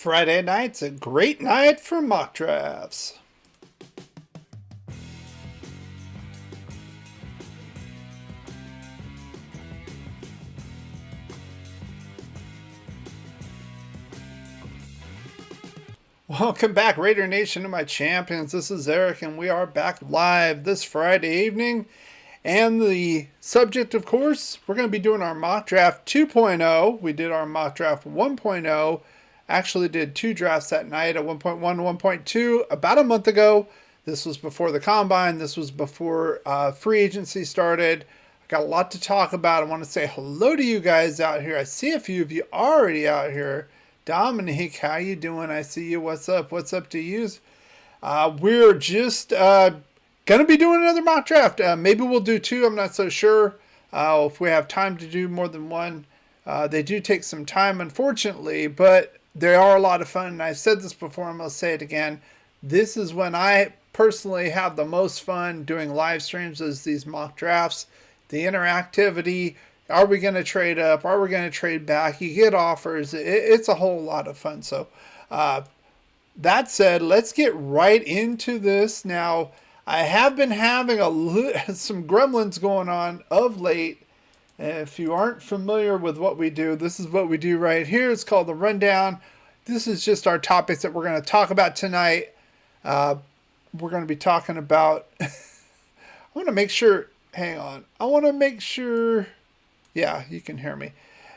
Friday night's a great night for mock drafts. Welcome back, Raider Nation, to my champions. This is Eric, and we are back live this Friday evening. And the subject, of course, we're going to be doing our mock draft 2.0. We did our mock draft 1.0. Actually did two drafts that night, at 1.1 and 1.2, about a month ago. This was before the combine. This was before free agency started. I got a lot to talk about. I want to say hello to you guys out here. I see a few of you already out here. Dominique, how you doing? I see you. What's up? What's up to you? We're just going to be doing another mock draft. Maybe we'll do two. I'm not so sure if we have time to do more than one. They do take some time, unfortunately, but they are a lot of fun. And I've said this before. I'm going to say it again. This is when I personally have the most fun doing live streams, is these mock drafts, the interactivity. Are we going to trade up? Are we going to trade back? You get offers. It's a whole lot of fun. So that said, let's get right into this. Now, I have been having some gremlins going on of late. If you aren't familiar with what we do, this is what we do right here. It's called the Rundown. This is just our topics that we're going to talk about tonight. We're going to be talking about... I want to make sure... Hang on. I want to make sure... Yeah, you can hear me.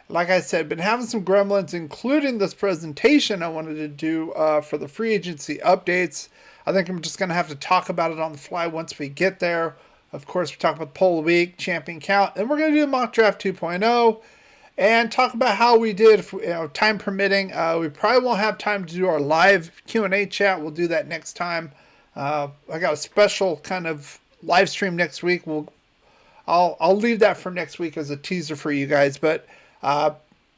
Like I said, been having some gremlins, including this presentation I wanted to do for the free agency updates. I think I'm just going to have to talk about it on the fly once we get there. Of course, we talk about the poll of the week, champion count, and we're going to do mock draft 2.0 and talk about how we did, if time permitting. We probably won't have time to do our live Q&A chat. We'll do that next time. I got a special kind of live stream next week. I'll leave that for next week as a teaser for you guys, but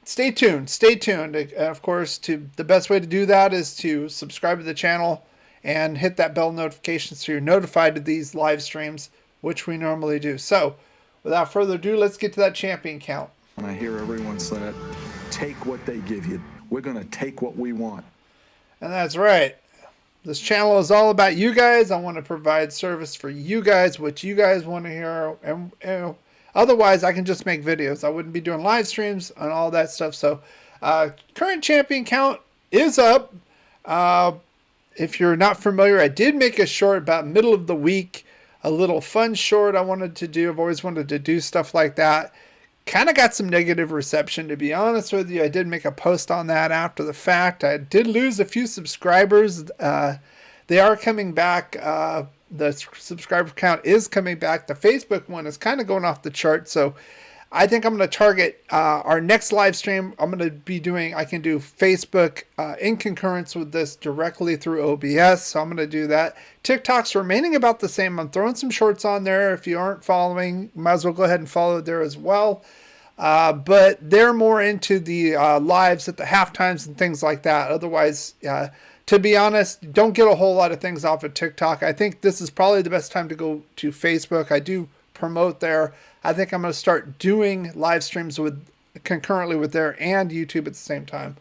stay tuned. Stay tuned. Of course, the best way to do that is to subscribe to the channel and hit that bell notification so you're notified of these live streams, which we normally do. So, without further ado, let's get to that champion count. And I hear everyone say it, take what they give you. We're going to take what we want. And that's right. This channel is all about you guys. I want to provide service for you guys, what you guys want to hear. And otherwise, I can just make videos. I wouldn't be doing live streams and all that stuff. So, current champion count is up. If you're not familiar, I did make a short about middle of the week. A little fun short I wanted to do. I've always wanted to do stuff like that. Kind of got some negative reception, to be honest with you. I did make a post on that after the fact. I did lose a few subscribers. They are coming back. The subscriber count is coming back. The Facebook one is kind of going off the chart. So I think I'm going to target our next live stream. I'm going to be doing, I can do Facebook in concurrence with this directly through OBS. So I'm going to do that. TikTok's remaining about the same. I'm throwing some shorts on there. If you aren't following, might as well go ahead and follow there as well. But they're more into the lives at the half times and things like that. Otherwise, to be honest, don't get a whole lot of things off of TikTok. I think this is probably the best time to go to Facebook. I do promote there. I think I'm going to start doing live streams concurrently with there and YouTube at the same time.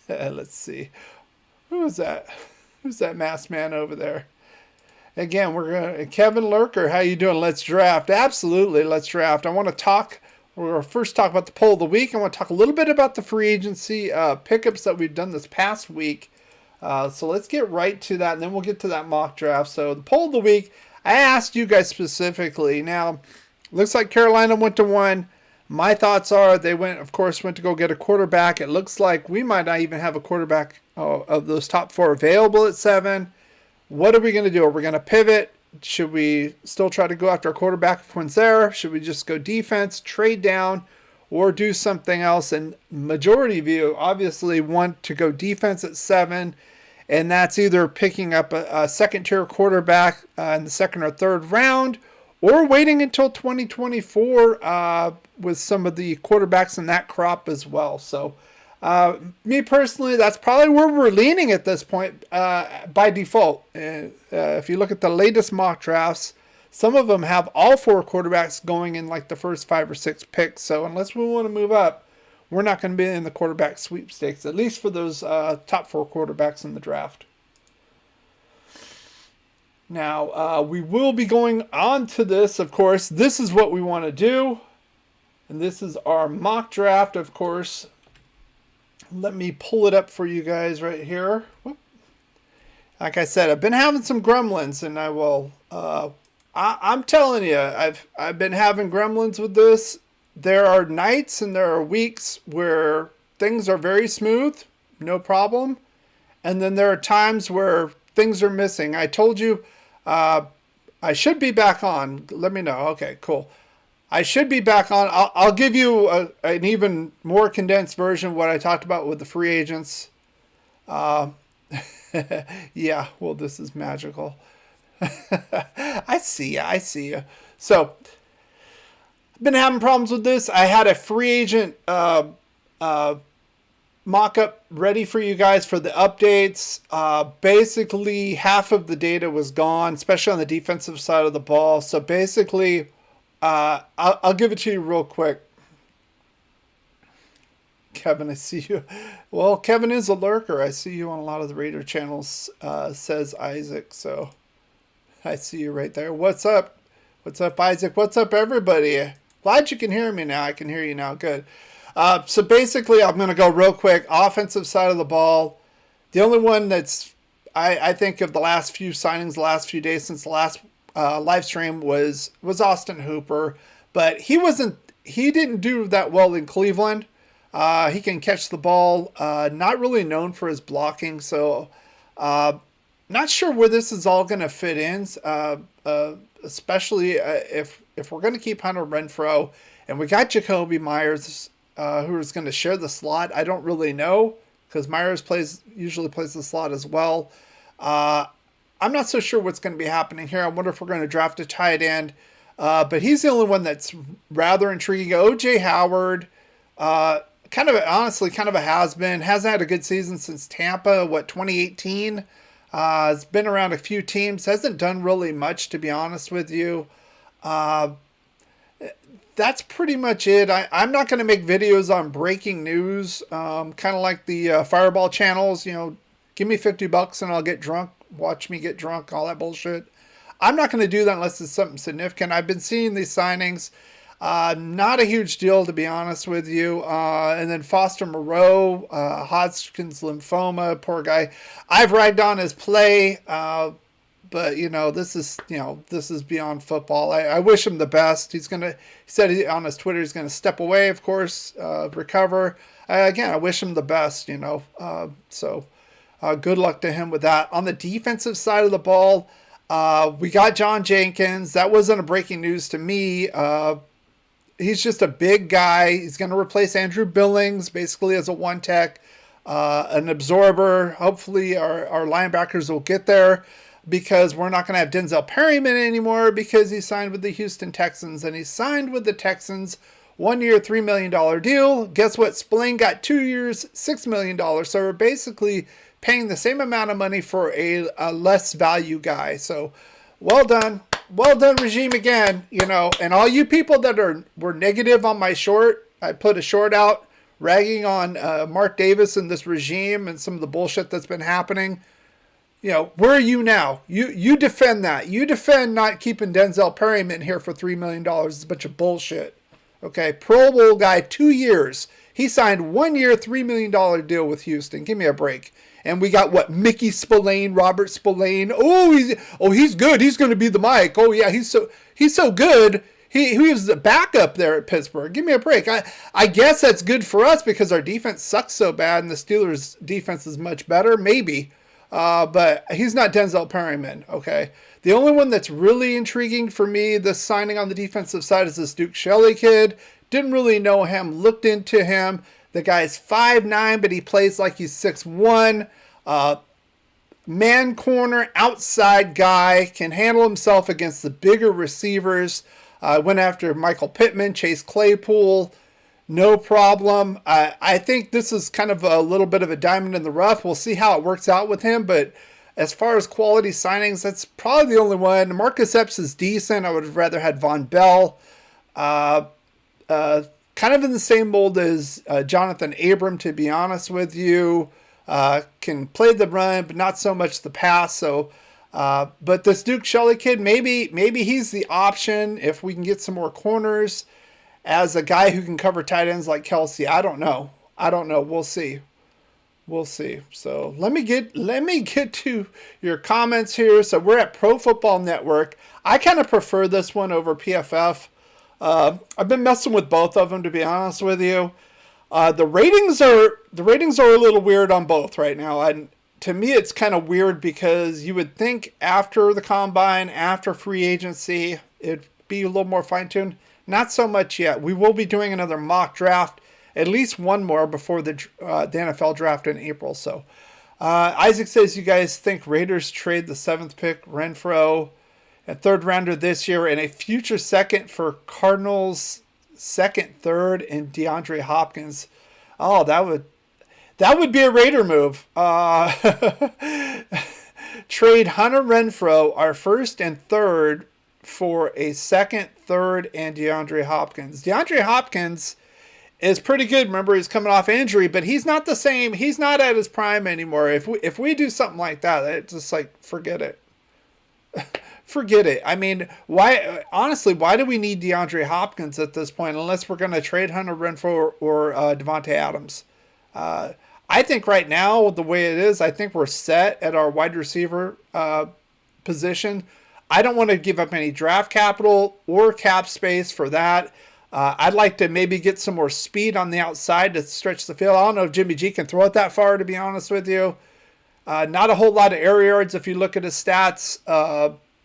Let's see. Who is that? Who's that masked man over there? Again, we're going to... Kevin Lurker, how you doing? Let's draft. Absolutely, let's draft. I want to talk... We'll first talk about the poll of the week. I want to talk a little bit about the free agency pickups that we've done this past week. So let's get right to that, and then we'll get to that mock draft. So the poll of the week, I asked you guys specifically. Now, looks like Carolina went to 1. My thoughts are they went to go get a quarterback. It looks like we might not even have a quarterback of those top 4 available at 7. What are we going to do? Are we going to pivot? Should we still try to go after a quarterback if one's there? Should we just go defense, trade down, or do something else? And majority of you obviously want to go defense at 7, and that's either picking up a second-tier quarterback in the second or third round, or waiting until 2024 with some of the quarterbacks in that crop as well. So me personally, that's probably where we're leaning at this point by default. If you look at the latest mock drafts, some of them have all 4 quarterbacks going in like the first 5 or 6 picks. So unless we want to move up, we're not going to be in the quarterback sweepstakes, at least for those top 4 quarterbacks in the draft. Now, we will be going on to this, of course. This is what we want to do. And this is our mock draft, of course. Let me pull it up for you guys right here. Whoop. Like I said, I've been having some gremlins, and I will... I'm telling you, I've been having gremlins with this. There are nights and there are weeks where things are very smooth, no problem. And then there are times where things are missing. I told you I should be back on. Let me know. Okay, cool. I should be back on. I'll give you an even more condensed version of what I talked about with the free agents. Yeah, well, this is magical. I see you. So, I've been having problems with this. I had a free agent mock-up ready for you guys for the updates. Basically, half of the data was gone, especially on the defensive side of the ball. So basically, I'll give it to you real quick. Kevin, I see you. Well, Kevin is a lurker. I see you on a lot of the Raider channels, says Isaac. So I see you right there. What's up? What's up, Isaac? What's up, everybody? Glad you can hear me now. I can hear you now. Good. So basically, I'm going to go real quick. Offensive side of the ball. The only one that's, I think, of the last few signings, the last few days since the last live stream was Austin Hooper. But he didn't do that well in Cleveland. He can catch the ball. Not really known for his blocking. So not sure where this is all going to fit in, especially if we're going to keep Hunter Renfrow. And we got Jacoby Myers, who is going to share the slot. I don't really know, because Myers usually plays the slot as well. I'm not so sure what's going to be happening here. I wonder if we're going to draft a tight end. But he's the only one that's rather intriguing. O.J. Howard, honestly, kind of a has-been. Hasn't had a good season since Tampa, 2018? Has been around a few teams. Hasn't done really much, to be honest with you. That's pretty much it. I'm not going to make videos on breaking news, kind of like the Fireball channels. Give me $50 and I'll get drunk. Watch me get drunk, all that bullshit. I'm not going to do that unless it's something significant. I've been seeing these signings. Not a huge deal, to be honest with you. And then Foster Moreau, Hodgkin's lymphoma, poor guy. I've ragged on his play, but this is beyond football. I wish him the best. He said on his Twitter he's going to step away, of course, recover. Again, I wish him the best. So good luck to him with that. On the defensive side of the ball, we got John Jenkins. That wasn't a breaking news to me. He's just a big guy. He's going to replace Andrew Billings, basically as a one-tech, an absorber. Hopefully our linebackers will get there, because we're not going to have Denzel Perryman anymore, because he signed with the Houston Texans. And he signed with the Texans 1 year, $3 million deal. Guess what? Spillane got 2 years, $6 million. So we're basically paying the same amount of money for a less value guy. So well done. Well done, regime, again. And all you people that were negative on my short, I put a short out ragging on Mark Davis and this regime and some of the bullshit that's been happening. Where are you now? You defend that. You defend not keeping Denzel Perryman here for $3 million. It's a bunch of bullshit. Okay, Pro Bowl guy, 2 years. He signed 1 year, $3 million deal with Houston. Give me a break. And we got Mickey Spillane, Robert Spillane. He's good. He's going to be the Mike. Oh yeah, he's so good. He was the backup there at Pittsburgh. Give me a break. I guess that's good for us because our defense sucks so bad and the Steelers' defense is much better. Maybe. But he's not Denzel Perryman, okay? The only one that's really intriguing for me, the signing on the defensive side, is this Duke Shelley kid. Didn't really know him, looked into him. The guy's 5'9", but he plays like he's 6'1". Man corner, outside guy, can handle himself against the bigger receivers. Went after Michael Pittman, Chase Claypool. No problem. I think this is kind of a little bit of a diamond in the rough. We'll see how it works out with him. But as far as quality signings, that's probably the only one. Marcus Epps is decent. I would have rather had Von Bell. Kind kind of in the same mold as Jonathan Abram, to be honest with you. Can play the run, but not so much the pass. So, but this Duke Shelley kid, maybe he's the option if we can get some more corners as a guy who can cover tight ends like Kelsey. I don't know. We'll see. So let me get to your comments here. So we're at Pro Football Network. I kind of prefer this one over PFF. I've been messing with both of them, to be honest with you. The ratings are a little weird on both right now. And to me, it's kind of weird because you would think after the combine, after free agency, it'd be a little more fine-tuned. Not so much yet. We will be doing another mock draft, at least one more before the NFL draft in April. So Isaac says, you guys think Raiders trade the 7th pick, Renfro, a 3rd rounder this year, and a future 2nd for Cardinals 2nd, 3rd, and DeAndre Hopkins. Oh, that would be a Raider move. Trade Hunter Renfro, our 1st and 3rd, for a 2nd, 3rd, and DeAndre Hopkins. DeAndre Hopkins is pretty good. Remember, he's coming off injury, but he's not the same. He's not at his prime anymore. If we do something like that, it's just like, forget it. Forget it. I mean, why do we need DeAndre Hopkins at this point unless we're going to trade Hunter Renfro or Devontae Adams? I think right now, the way it is, I think we're set at our wide receiver position. I don't want to give up any draft capital or cap space for that. I'd like to maybe get some more speed on the outside to stretch the field. I don't know if Jimmy G can throw it that far, to be honest with you. Not a whole lot of air yards if you look at his stats.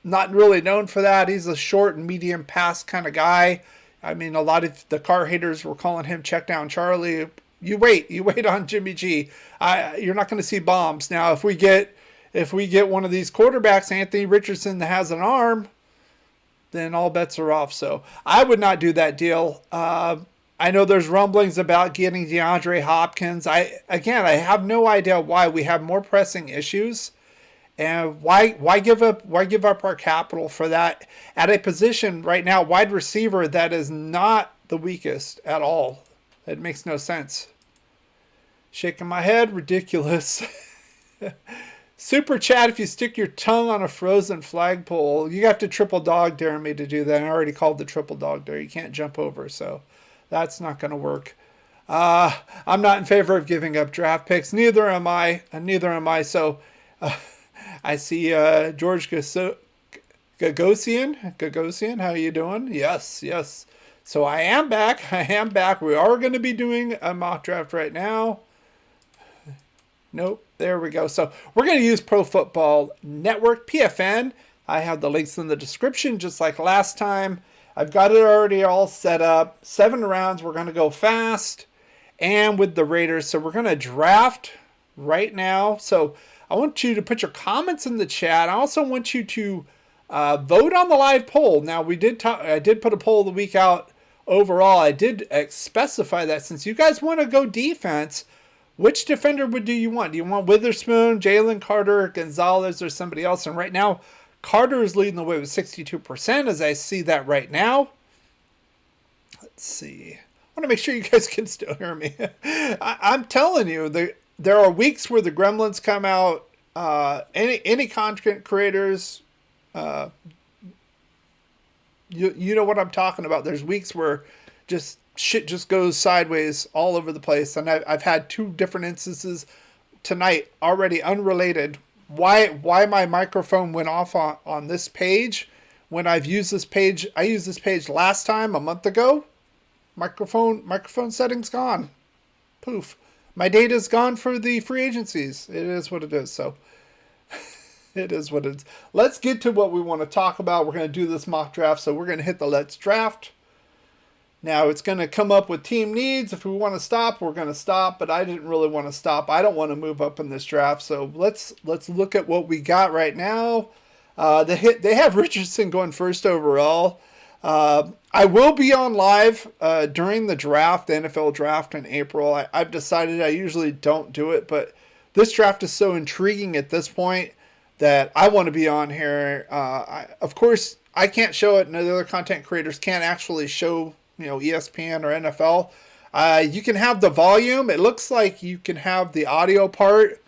Not really known for that. He's a short and medium pass kind of guy. I mean, a lot of the car haters were calling him check down Charlie. You wait on Jimmy G. You're not going to see bombs. Now, if we get one of these quarterbacks, Anthony Richardson, that has an arm, then all bets are off. So I would not do that deal. I know there's rumblings about getting DeAndre Hopkins. I have no idea why. We have more pressing issues. And why give up our capital for that at a position right now, wide receiver, that is not the weakest at all? It makes no sense. Shaking my head, ridiculous. Super chat, if you stick your tongue on a frozen flagpole, you have to triple dog dare me to do that. I already called the triple dog dare. You can't jump over, so that's not going to work. I'm not in favor of giving up draft picks. Neither am I. So I see George Gagosian. How you doing? Yes. So I am back. We are going to be doing a mock draft right now. Nope. There we go. So we're going to use Pro Football Network, PFN. I have the links in the description just like last time. I've got it already all set up. 7 rounds. We're going to go fast. And with the Raiders. So we're going to draft right now. So I want you to put your comments in the chat. I also want you to vote on the live poll. Now, I did put a poll of the week out overall. I did specify that since you guys want to go defense, which defender do you want? Do you want Witherspoon, Jalen Carter, Gonzalez, or somebody else? And right now, Carter is leading the way with 62% as I see that right now. Let's see. I want to make sure you guys can still hear me. I'm telling you, there are weeks where the gremlins come out. Any content creators, you know what I'm talking about. There's weeks where just shit just goes sideways all over the place, and I've had 2 different instances tonight already unrelated. Why my microphone went off on this page when I've used this page? I used this page last time a month ago. Microphone settings gone. Poof. My data's gone for the free agencies. It is what it is. So it is what it is. Let's get to what we want to talk about. We're going to do this mock draft. So we're going to hit the let's draft. Now it's going to come up with team needs. If we want to stop, we're going to stop. But I didn't really want to stop. I don't want to move up in this draft. So let's look at what we got right now. They have Richardson going first overall. I will be on live during the draft, the NFL draft in April. I've decided I usually don't do it, but this draft is so intriguing at this point that I want to be on here. Of course, I can't show it, and the other content creators can't actually show ESPN or NFL. You can have the volume. It looks like you can have the audio part,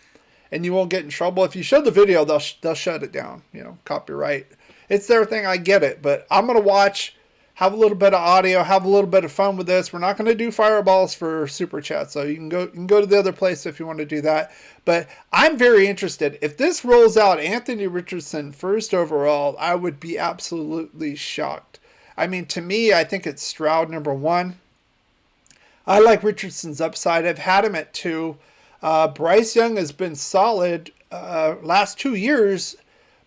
and you won't get in trouble. If you show the video, they'll shut it down. Copyright. It's their thing. I get it, but I'm gonna watch, have a little bit of audio, have a little bit of fun with this. We're not gonna do fireballs for super chat, so you can go to the other place if you want to do that. But I'm very interested. If this rolls out, Anthony Richardson first overall, I would be absolutely shocked. I mean, to me, I think it's Stroud number 1. I like Richardson's upside. I've had him at 2. Bryce Young has been solid last 2 years,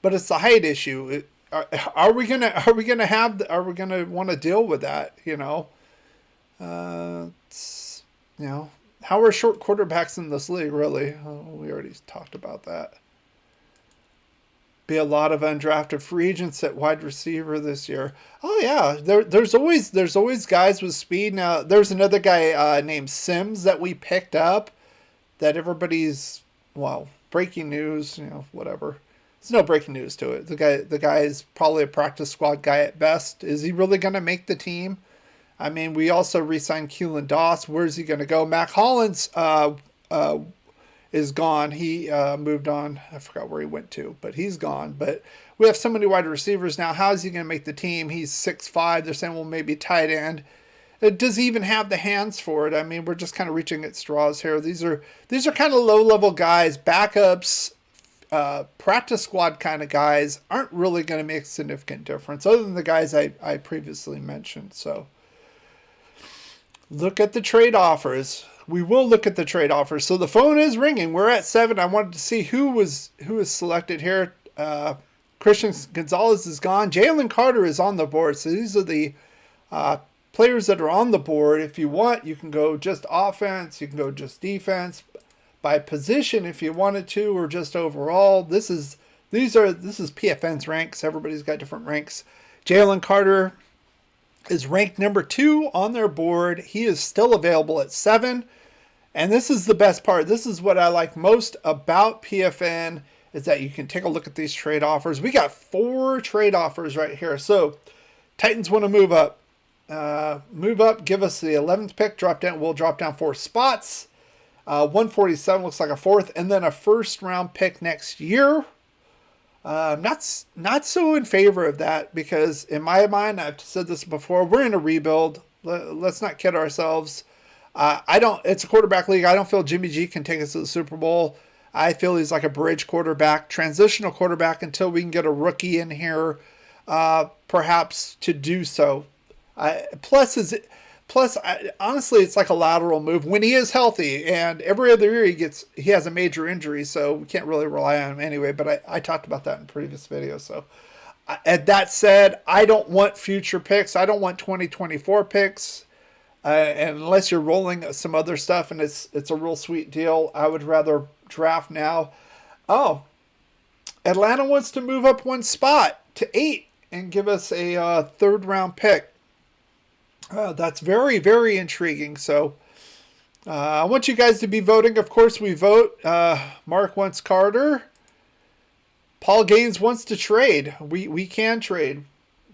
but it's the height issue. Are we gonna want to deal with that? How are short quarterbacks in this league really? We already talked about that. Be a lot of undrafted free agents at wide receiver this year. Oh yeah, there's always guys with speed. Now there's another guy named Sims that we picked up that everybody's breaking news. Whatever. There's no breaking news to it. The guy is probably a practice squad guy at best. Is he really going to make the team? I mean, we also re-signed Keelan Doss. Where's he going to go? Mac Hollins is gone. He moved on. I forgot where he went to, but he's gone. But we have so many wide receivers now. How is he going to make the team? He's 6'5". They're saying, well, maybe tight end. Does he even have the hands for it? I mean, we're just kind of reaching at straws here. These are kind of low-level guys, backups. Practice squad kind of guys aren't really going to make a significant difference other than the guys I previously mentioned. So look at the trade offers. We will look at the trade offers. So the phone is ringing. We're at 7. I wanted to see who is selected here. Christian Gonzalez is gone. Jalen Carter is on the board. So these are the players that are on the board. If you want, you can go just offense. You can go just defense. By position if you wanted to, or just overall. This is PFN's ranks. Everybody's got different ranks. Jalen Carter is ranked number 2 on their board. He is still available at 7. And this is the best part. This is what I like most about PFN, is that you can take a look at these trade offers. We got 4 trade offers right here. So Titans want to move up. Give us the 11th pick. We'll drop down 4 spots. 147 looks like a 4th, and then a first-round pick next year. Not so in favor of that, because in my mind, I've said this before, we're in a rebuild. Let's not kid ourselves. It's a quarterback league. I don't feel Jimmy G can take us to the Super Bowl. I feel he's like a bridge quarterback, transitional quarterback, until we can get a rookie in here, perhaps to do so. Plus, honestly, it's like a lateral move when he is healthy, and every other year he has a major injury, so we can't really rely on him anyway. But I talked about that in previous videos. So, that said, I don't want future picks. I don't want 2024 picks, and unless you're rolling some other stuff and it's a real sweet deal, I would rather draft now. Oh, Atlanta wants to move up 1 spot to 8 and give us a 3rd round pick. That's very, very intriguing. So I want you guys to be voting. Of course, we vote. Mark wants Carter. Paul Gaines wants to trade. We can trade.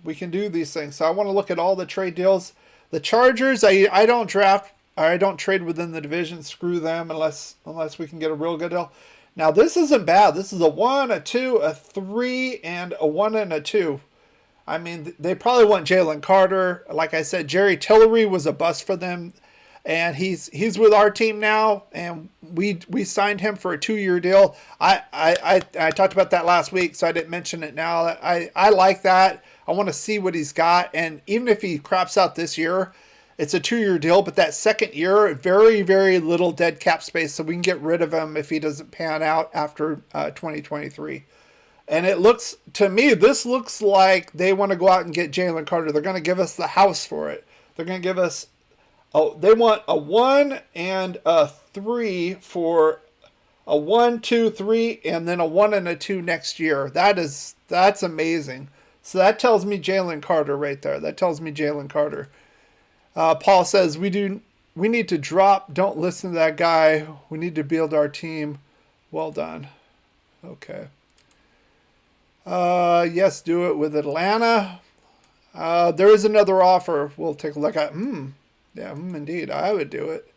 We can do these things. So I want to look at all the trade deals. The Chargers, I don't draft. I don't trade within the division. Screw them unless we can get a real good deal. Now, this isn't bad. This is a 1, a 2, a 3, and a 1 and a 2. I mean, they probably want Jalen Carter. Like I said, Jerry Tillery was a bust for them, and he's with our team now, and we signed him for a 2-year deal. I talked about that last week, so I didn't mention it now. I like that. I want to see what he's got, and even if he craps out this year, it's a 2-year deal, but that second year, very, very little dead cap space, so we can get rid of him if he doesn't pan out after 2023. And it looks, to me, this looks like they want to go out and get Jalen Carter. They're going to give us the house for it. They're going to give us, they want a 1 and a 3 for a 1, 2, 3, and then a 1 and a 2 next year. That's amazing. So that tells me Jalen Carter right there. That tells me Jalen Carter. Paul says, we need to drop. Don't listen to that guy. We need to build our team. Well done. Okay. Yes, do it with Atlanta. There is another offer we'll take a look at. Yeah, indeed, I would do it.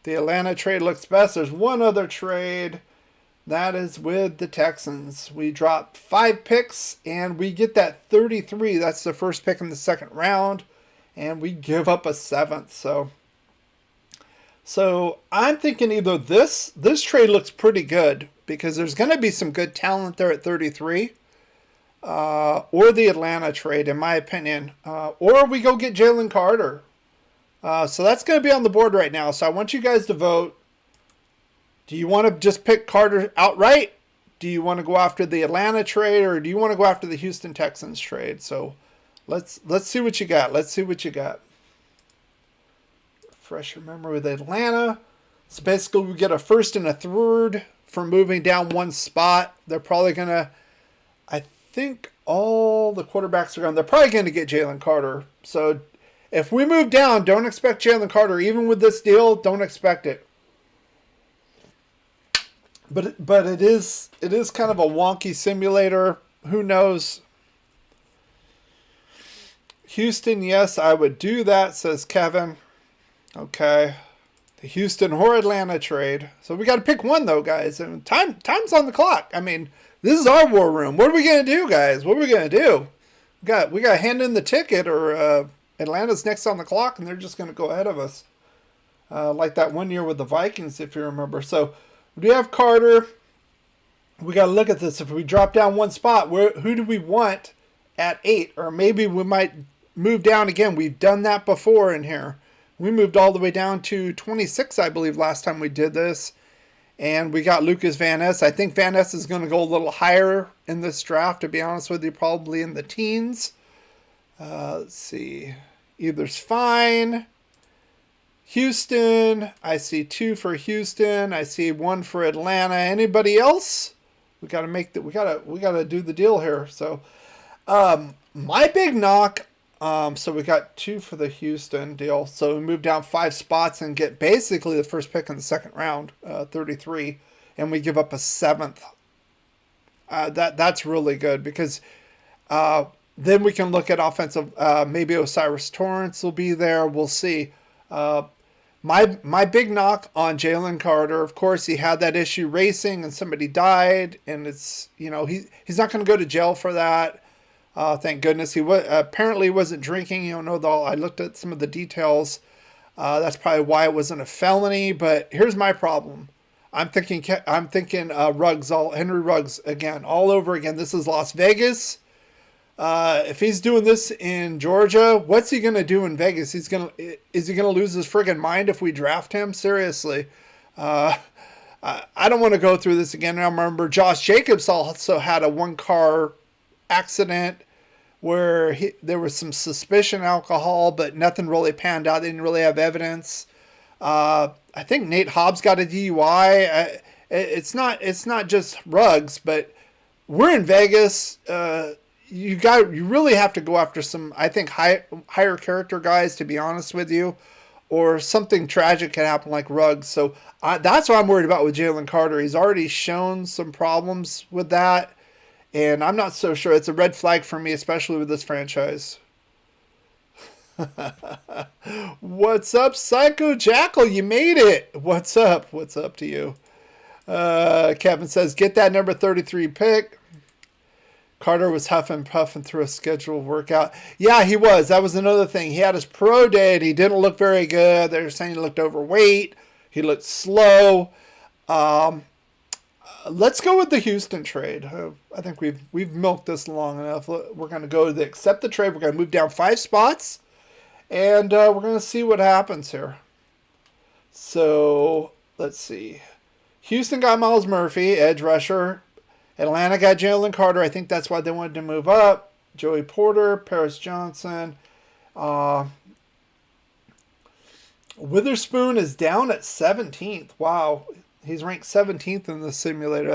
The Atlanta trade looks best. There's one other trade. That is with the Texans. We dropped 5 picks, and we get that 33. That's the first pick in the second round, and we give up a 7th. So I'm thinking either this trade looks pretty good because there's going to be some good talent there at 33, or the Atlanta trade, in my opinion, or we go get Jalen Carter. So that's going to be on the board right now. So I want you guys to vote. Do you want to just pick Carter outright? Do you want to go after the Atlanta trade, or do you want to go after the Houston Texans trade? So let's see what you got. Let's see what you got. Fresh memory with Atlanta. So basically we get a first and a third for moving down 1 spot. They're probably going to, I think all the quarterbacks are going, they're probably going to get Jalen Carter. So if we move down, don't expect Jalen Carter. Even with this deal, don't expect it. But it is kind of a wonky simulator. Who knows? Houston, yes, I would do that, says Kevin. Okay. The Houston or Atlanta trade. So we got to pick one, though, guys. And time's on the clock. I mean, this is our war room. What are we going to do, guys? What are we going to do? We got to hand in the ticket, or Atlanta's next on the clock, and they're just going to go ahead of us. Like that one year with the Vikings, if you remember. So we have Carter. We got to look at this. If we drop down 1 spot, who do we want at 8? Or maybe we might move down again. We've done that before in here. We moved all the way down to 26, I believe, last time we did this. And we got Lucas Van Ness. I think Van Ness is going to go a little higher in this draft, to be honest with you, probably in the teens. Let's see. Either's fine. Houston. I see 2 for Houston. I see 1 for Atlanta. Anybody else? We got to make that. We got to do the deal here. So, my big knock. So we got 2 for the Houston deal. So we move down 5 spots and get basically the first pick in the second round, 33, and we give up a 7th. That's really good because then we can look at offensive. Maybe Osiris Torrance will be there. We'll see. My big knock on Jalen Carter. Of course, he had that issue racing and somebody died, and it's he's not going to go to jail for that. Thank goodness. He apparently wasn't drinking. You don't know, though. I looked at some of the details. That's probably why it wasn't a felony. But here's my problem. I'm thinking Ruggs, Henry Ruggs again, all over again. This is Las Vegas. If he's doing this in Georgia, what's he gonna do in Vegas? Is he gonna lose his friggin' mind if we draft him? Seriously. I don't want to go through this again. I remember Josh Jacobs also had a 1-car accident where there was some suspicion alcohol, but nothing really panned out. They didn't really have evidence. I think Nate Hobbs got a DUI. It's not just Ruggs, but we're in Vegas. You really have to go after some, I think, higher character guys, to be honest with you, or something tragic can happen like Ruggs. So that's what I'm worried about with Jalen Carter. He's already shown some problems with that. And I'm not so sure. It's a red flag for me, especially with this franchise. What's up, Psycho Jackal? You made it. What's up? What's up to you? Kevin says, get that number 33 pick. Carter was huffing puffing through a scheduled workout. Yeah, he was. That was another thing. He had his pro day, and he didn't look very good. They were saying he looked overweight. He looked slow. Let's go with the Houston trade. I think we've milked this long enough. We're going to go to accept the trade. We're going to move down 5 spots, and we're going to see what happens here. So let's see. Houston got Miles Murphy, edge rusher. Atlanta got Jalen Carter. I think that's why they wanted to move up. Joey Porter, Paris Johnson. Witherspoon is down at 17th. Wow. He's ranked 17th in the simulator.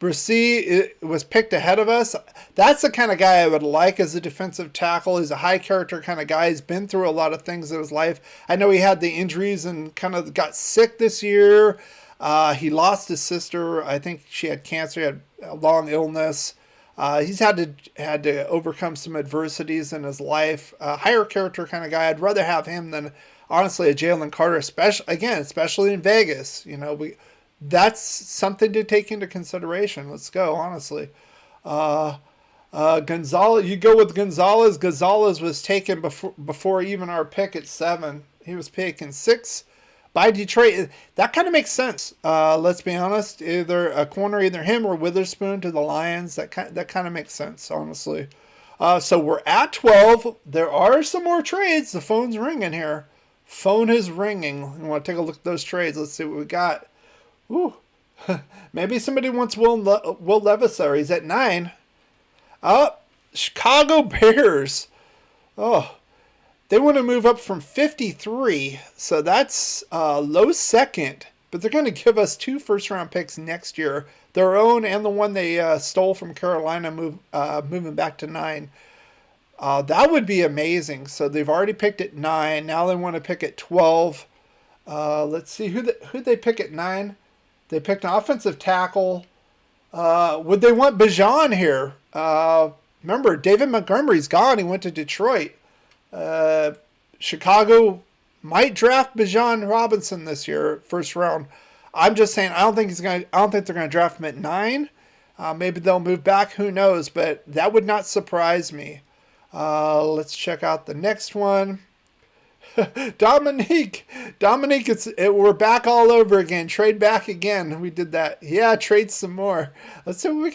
Brissy was picked ahead of us. That's the kind of guy I would like as a defensive tackle. He's a high character kind of guy. He's been through a lot of things in his life. I know he had the injuries and kind of got sick this year. He lost his sister. I think she had cancer. He had a long illness. He's had to overcome some adversities in his life. Higher character kind of guy. I'd rather have him than honestly a Jalen Carter, especially in Vegas. You know, that's something to take into consideration. Let's go, honestly. Gonzalez, you go with Gonzalez. Gonzalez was taken before even our pick at 7. He was taken 6 by Detroit. That kind of makes sense. Let's be honest. Either a corner, either him or Witherspoon to the Lions. That kind of makes sense, honestly. So we're at 12. There are some more trades. The phone's ringing here. Phone is ringing. You want to take a look at those trades? Let's see what we got. Ooh. Maybe somebody wants Will Levis there. He's at 9. Chicago Bears. Oh, they want to move up from 53. So that's low second. But they're going to give us 2 first-round picks next year. Their own and the one they stole from Carolina, moving back to 9. That would be amazing. So they've already picked at 9. Now they want to pick at 12. Let's see who they pick at 9. They picked an offensive tackle. Would they want Bijan here? Remember, David Montgomery's gone. He went to Detroit. Chicago might draft Bijan Robinson this year, first round. I'm just saying, I don't think they're gonna draft him at 9. Maybe they'll move back. Who knows? But that would not surprise me. Let's check out the next one. Dominique, we're back all over again. Trade back again. We did that. Yeah, trade some more. Let's see what we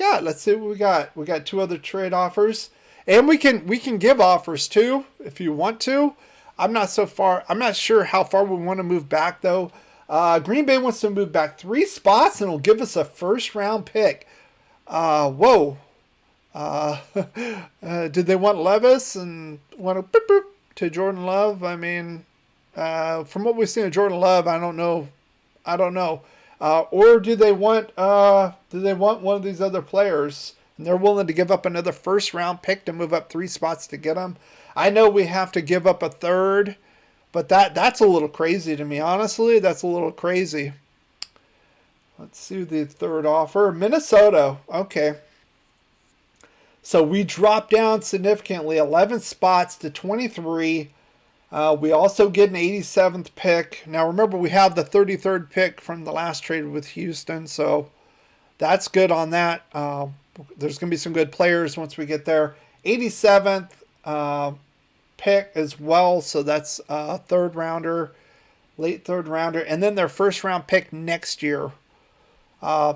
got. We got 2 other trade offers, and we can give offers too if you want to. I'm not sure how far we want to move back though. Green Bay wants to move back 3 spots and will give us a first round pick. Whoa. Did they want Levis and want to boop, boop, to Jordan Love? I mean, from what we've seen of Jordan Love, I don't know. Or do they want one of these other players, and they're willing to give up another first round pick to move up 3 spots to get them? I know we have to give up a third, but that's a little crazy to me. Honestly, that's a little crazy. Let's see the third offer. Minnesota. Okay. So we dropped down significantly, 11 spots to 23. We also get an 87th pick. Now remember, we have the 33rd pick from the last trade with Houston, so that's good on that. There's going to be some good players once we get there. 87th pick as well, so that's a third rounder, late third rounder, and then their first round pick next year.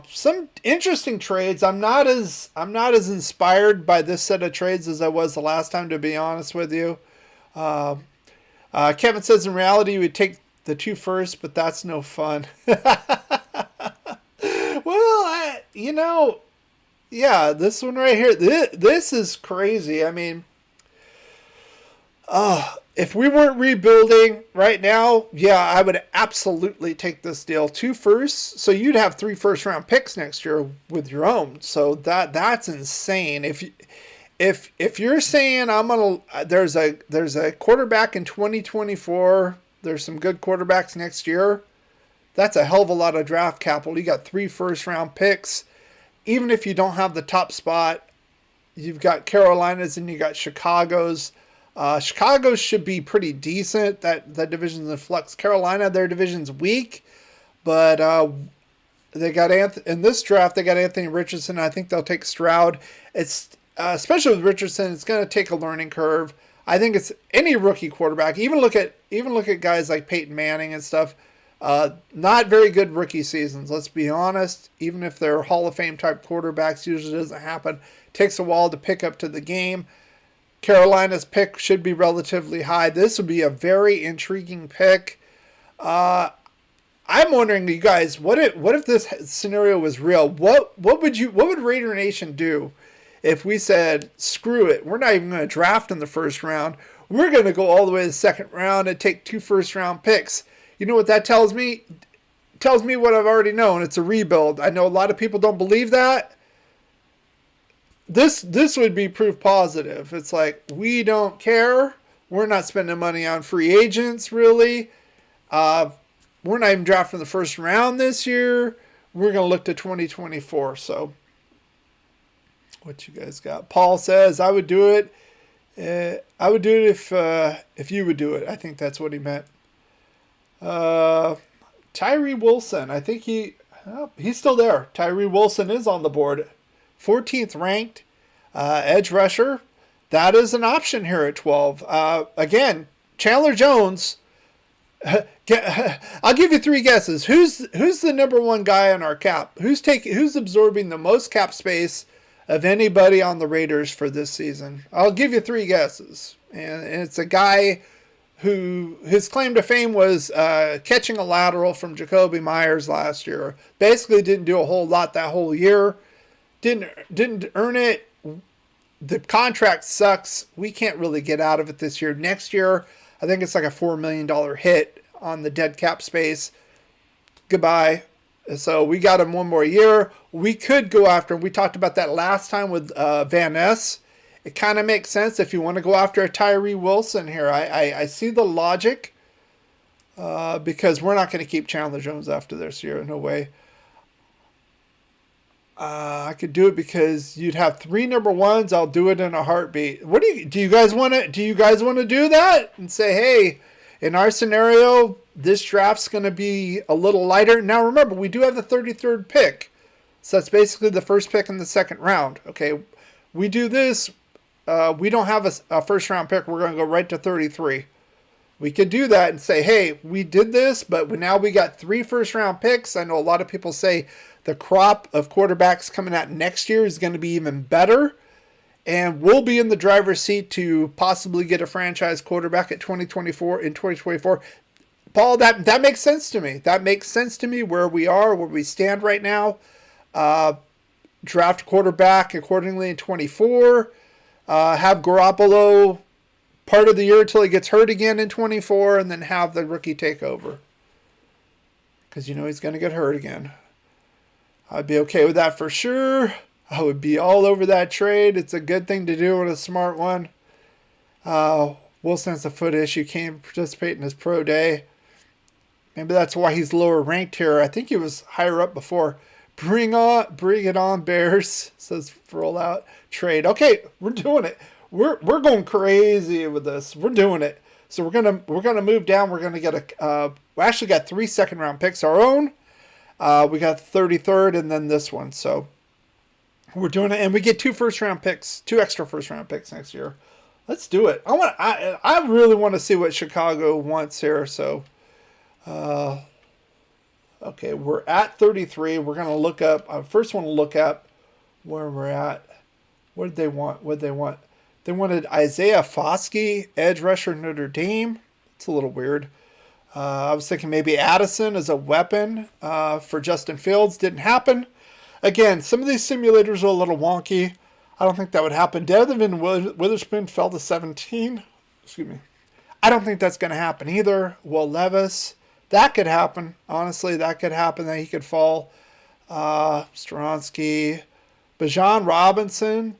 Some interesting trades. I'm not as inspired by this set of trades as I was the last time, to be honest with you. Kevin says in reality you would take the 2 first, but that's no fun. Well, yeah, this one right here. This is crazy. I mean, if we weren't rebuilding right now, yeah, I would absolutely take this deal. 2 firsts, so you'd have 3 first-round picks next year with your own. So that's insane. If you're saying there's a quarterback in 2024, there's some good quarterbacks next year. That's a hell of a lot of draft capital. You got 3 first-round picks. Even if you don't have the top spot, you've got Carolina's and you got Chicago's. Chicago should be pretty decent. That division's in flux. Carolina, their division's weak, but they got in this draft. They got Anthony Richardson. I think they'll take Stroud. It's especially with Richardson, it's going to take a learning curve. I think it's any rookie quarterback. Even look at guys like Peyton Manning and stuff. Not very good rookie seasons. Let's be honest. Even if they're Hall of Fame type quarterbacks, usually doesn't happen. Takes a while to pick up to the game. Carolina's pick should be relatively high. This would be a very intriguing pick. I'm wondering, you guys, what if this scenario was real? What would Raider Nation do if we said, screw it, we're not even going to draft in the first round. We're going to go all the way to the second round and take 2 first-round picks. You know what that tells me? It tells me what I've already known. It's a rebuild. I know a lot of people don't believe that. This would be proof positive. It's like, we don't care. We're not spending money on free agents, really. We're not even drafting the first round this year. We're going to look to 2024. So What you guys got? Paul says, I would do it. I would do it if you would do it. I think that's what he meant. Tyree Wilson. I think he's still there. Tyree Wilson is on the board. 14th ranked edge rusher. That is an option here at 12. Again, Chandler Jones. I'll give you 3 guesses. Who's the number 1 guy on our cap? Who's absorbing the most cap space of anybody on the Raiders for this season? I'll give you 3 guesses. And it's a guy who his claim to fame was catching a lateral from Jacoby Myers last year. Basically didn't do a whole lot that whole year. Didn't earn it. The contract sucks. We can't really get out of it this year. Next year, I think it's like a $4 million hit on the dead cap space. Goodbye. So we got him 1 more year. We could go after him. We talked about that last time with Van Ness. It kind of makes sense if you want to go after a Tyree Wilson here. I see the logic because we're not going to keep Chandler Jones after this year. No way. I could do it because you'd have 3 number 1s. I'll do it in a heartbeat. What do you guys want to do that and say, hey, in our scenario, this draft's going to be a little lighter. Now remember, we do have the 33rd pick. So that's basically the first pick in the second round. Okay, we do this. We don't have a first round pick. We're going to go right to 33. We could do that and say, hey, we did this, but now we got 3 first round picks. I know a lot of people say the crop of quarterbacks coming out next year is going to be even better. And we'll be in the driver's seat to possibly get a franchise quarterback in 2024. Paul, that makes sense to me. That makes sense to me where we are, where we stand right now. Draft quarterback accordingly in 24. Have Garoppolo part of the year until he gets hurt again in 24, and then have the rookie take over. Because he's going to get hurt again. I'd be okay with that for sure. I would be all over that trade. It's a good thing to do and a smart one. Wilson has a foot issue. Can't participate in his pro day. Maybe that's why he's lower ranked here. I think he was higher up before. Bring it on, Bears. Says roll out trade. Okay, we're doing it. We're going crazy with this. We're doing it. So we're gonna move down. We're gonna get we actually got 3 second round picks our own. We got 33rd and then this one. So we're doing it, and we get 2 first round picks, 2 extra first round picks next year. Let's do it. I really want to see what Chicago wants here. So, okay, we're at 33. We're gonna look up. I first want to look up where we're at. What did they want? They wanted Isaiah Foskey, edge rusher, Notre Dame. It's a little weird. I was thinking maybe Addison as a weapon for Justin Fields. Didn't happen. Again, some of these simulators are a little wonky. I don't think that would happen. Devin Witherspoon fell to 17. Excuse me. I don't think that's going to happen either. Will Levis, that could happen. Honestly, that could happen that he could fall. Stronsky, Bijan Robinson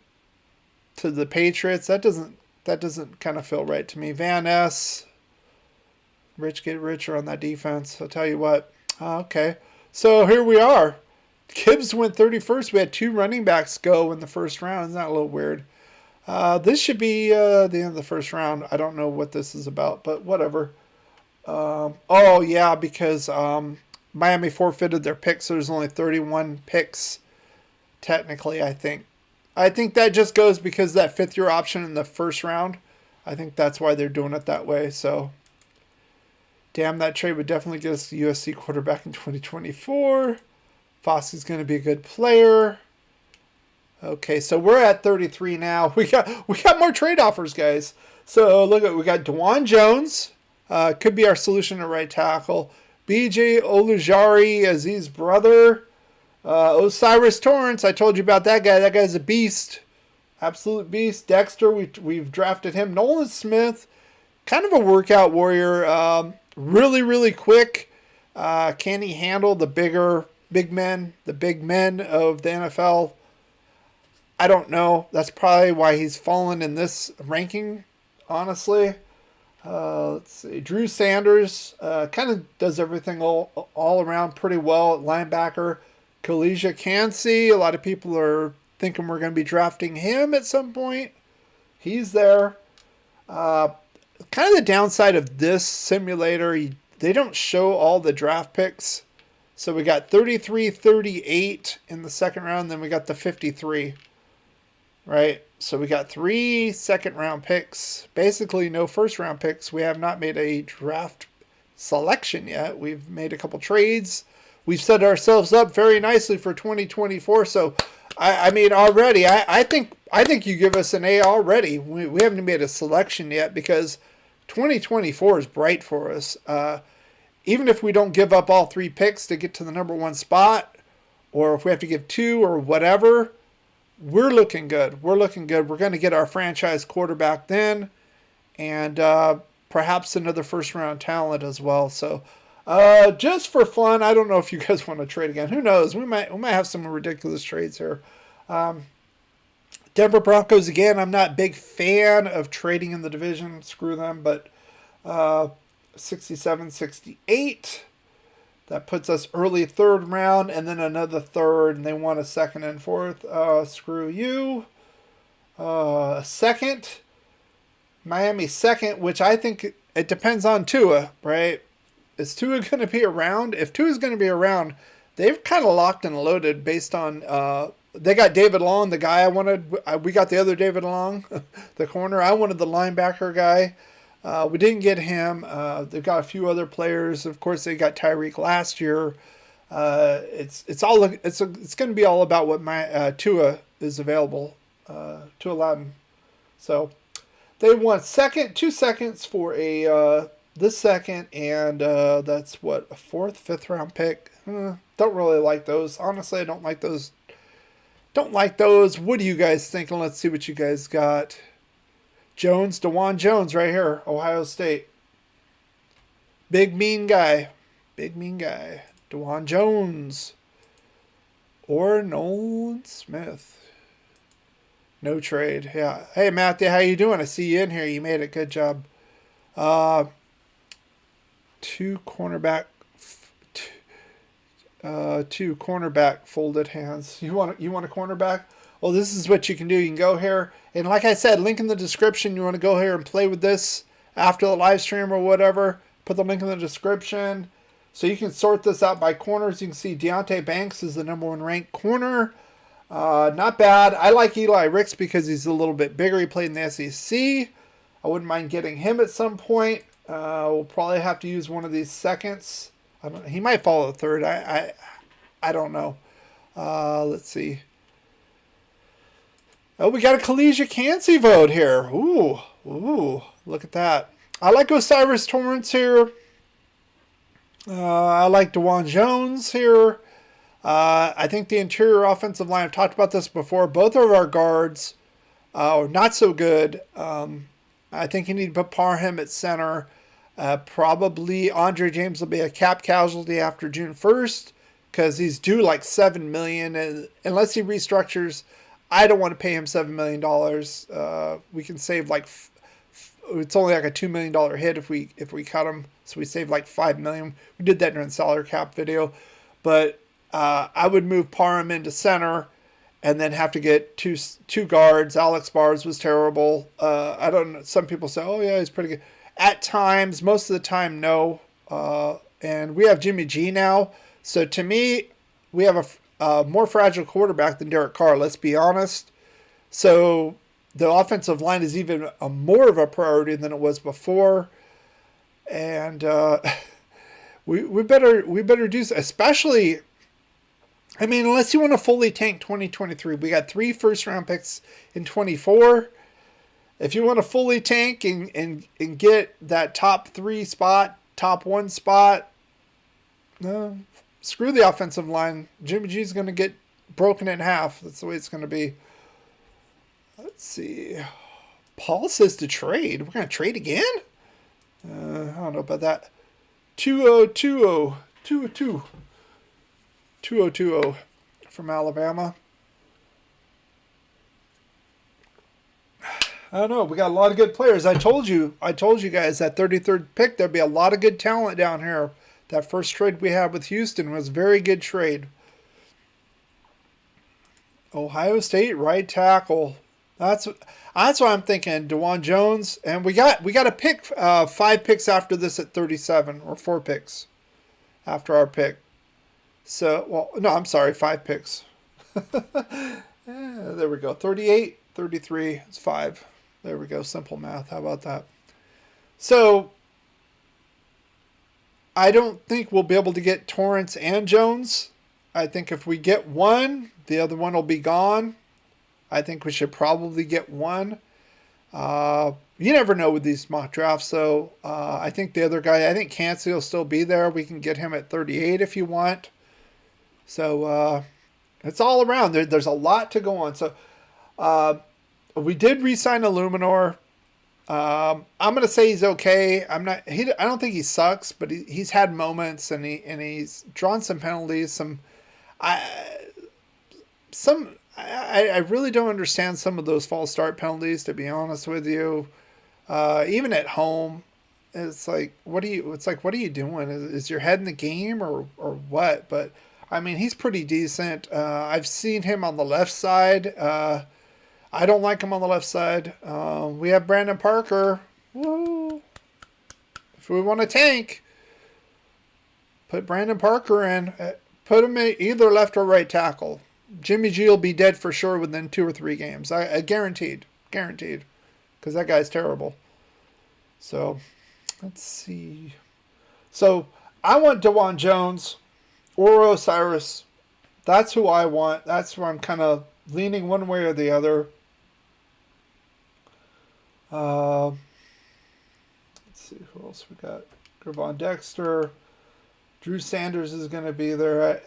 to the Patriots. That doesn't kind of feel right to me. Van Ness. Rich get richer on that defense. I'll tell you what. Okay. So here we are. Gibbs went 31st. We had 2 running backs go in the first round. Isn't that a little weird? This should be the end of the first round. I don't know what this is about, but whatever. Oh, yeah, because Miami forfeited their picks, so there's only 31 picks technically, I think. I think that just goes because that 5th-year option in the first round. I think that's why they're doing it that way. So, damn, that trade would definitely get us the USC quarterback in 2024. Foskey's going to be a good player. Okay, so we're at 33 now. We got more trade offers, guys. So look at we got DeJuan Jones, could be our solution at right tackle. B.J. Olujari, Aziz's brother. Osiris Torrance, I told you about that guy. That guy's a beast, absolute beast. Dexter, we've drafted him. Nolan Smith, kind of a workout warrior. Really, really quick. Can he handle the big men of the NFL? I don't know. That's probably why he's fallen in this ranking, honestly. Let's see. Drew Sanders kind of does everything all around pretty well at linebacker. Kalisha Cansey, a lot of people are thinking we're going to be drafting him at some point. He's there. Kind of the downside of this simulator, they don't show all the draft picks. So we got 33, 38 in the second round, then we got the 53, right? So we got 3 second-round picks, basically no first-round picks. We have not made a draft selection yet. We've made a couple trades. We've set ourselves up very nicely for 2024. So, I mean, already, I think you give us an A already. We haven't made a selection yet because 2024 is bright for us. Even if we don't give up all 3 picks to get to the number 1 spot, or if we have to give 2 or whatever, we're looking good. We're looking good. We're going to get our franchise quarterback then, and perhaps another first-round talent as well. So, just for fun, I don't know if you guys want to trade again. Who knows? We might have some ridiculous trades here. Denver Broncos again. I'm not a big fan of trading in the division. Screw them. But 67-68. That puts us early 3rd round, and then another 3rd, and they want a 2nd and 4th. Screw you. 2nd. Miami 2nd, which I think it depends on Tua, right? Is Tua going to be around? If Tua is going to be around, they've kind of locked and loaded based on they got David Long, the guy I wanted. We got the other David Long, the corner. I wanted the linebacker guy. We didn't get him. They've got a few other players. Of course, they got Tyreek last year. It's going to be all about what my Tua is available. Tua Loudon. So they want 2 seconds for a this second, and that's what, a 4th, 5th round pick. Don't really like those. Honestly, I don't like those. Don't like those. What do you guys think? And let's see what you guys got. Jones, DeJuan Jones right here, Ohio State. Big mean guy. Big mean guy. DeJuan Jones. Or Nolan Smith. No trade. Yeah. Hey, Matthew, how you doing? I see you in here. You made it. Good job. 2 cornerback folded hands. You want a cornerback? Well, this is what you can do. You can go here, and like I said, link in the description. You want to go here and play with this after the live stream or whatever. Put the link in the description. So you can sort this out by corners. You can see Deonte Banks is the number 1 ranked corner. Not bad. I like Eli Ricks because he's a little bit bigger. He played in the SEC. I wouldn't mind getting him at some point. We'll probably have to use one of these seconds. He might follow the 3rd. I don't know. Let's see. Oh, we got a Collegiate Cansey vote here. Ooh, look at that. I like Osiris Torrance here. I like DeJuan Jones here. I think the interior offensive line, I've talked about this before. Both of our guards are not so good. I think you need to put Parham at center. Probably Andre James will be a cap casualty after June 1st because he's due like $7 million. And unless he restructures, I don't want to pay him $7 million. We can save like, it's only like a $2 million hit if we cut him. So we save like $5 million. We did that during the salary cap video. But I would move Parham into center and then have to get two guards. Alex Bars was terrible. I don't know. Some people say, oh yeah, he's pretty good. At times, most of the time, no. And we have Jimmy G now. So to me, we have a more fragile quarterback than Derek Carr, let's be honest. So the offensive line is even more of a priority than it was before. And we better do, especially, I mean, unless you want to fully tank 2023. We got 3 first-round picks in 24. If you want to fully tank and get that top 3 spot, top 1 spot, no, screw the offensive line. Jimmy G's going to get broken in half. That's the way it's going to be. Let's see. Paul says to trade. We're going to trade again? I don't know about that. 2020 from Alabama. I don't know. We got a lot of good players. I told you guys that 33rd pick, there'd be a lot of good talent down here. That first trade we had with Houston was a very good trade. Ohio State right tackle. That's what I'm thinking. DeJuan Jones, and we got a pick, 5 picks after this at 37, or 4 picks after our pick. So, well, no, I'm sorry, 5 picks. Yeah, there we go. 38, 33, it's 5. There we go. Simple math. How about that? So, I don't think we'll be able to get Torrance and Jones. I think if we get one, the other one will be gone. I think we should probably get one. You never know with these mock drafts. So I think the other guy, I think Cansey will still be there. We can get him at 38 if you want. So it's all around. There's a lot to go on. So we did re-sign Illuminor. I'm gonna say he's okay. I don't think he sucks, but he's had moments, and he's drawn some penalties. I really don't understand some of those false start penalties, to be honest with you. Even at home, it's like, what are you doing? Is your head in the game or what? But I mean, he's pretty decent. I've seen him on the left side. I don't like him on the left side. We have Brandon Parker. Woo. If we want to tank, put Brandon Parker in. Put him at either left or right tackle. Jimmy G will be dead for sure within 2 or 3 games. I guaranteed. Guaranteed. Because that guy's terrible. So, let's see. So, I want DeJuan Jones or Osiris. That's who I want. That's where I'm kind of leaning one way or the other. Let's see who else we got. Gervon Dexter. Drew Sanders is going to be there.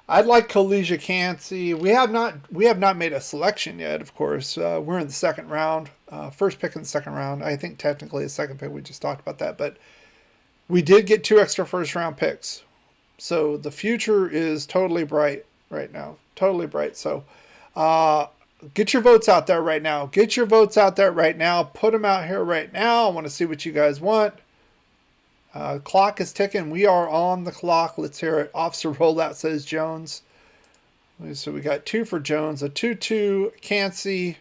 I'd like Kalijah Cansey. We have not made a selection yet, of course. We're in the second round. First pick in the second round. I think technically a second pick. We just talked about that. But we did get 2 extra first round picks. So the future is totally bright right now. Totally bright. So get your votes out there right now. Get your votes out there right now. Put them out here right now. I want to see what you guys want. Clock is ticking. We are on the clock. Let's hear it. Officer rollout, says Jones. So we got 2 for Jones, a 2-2 Cansey.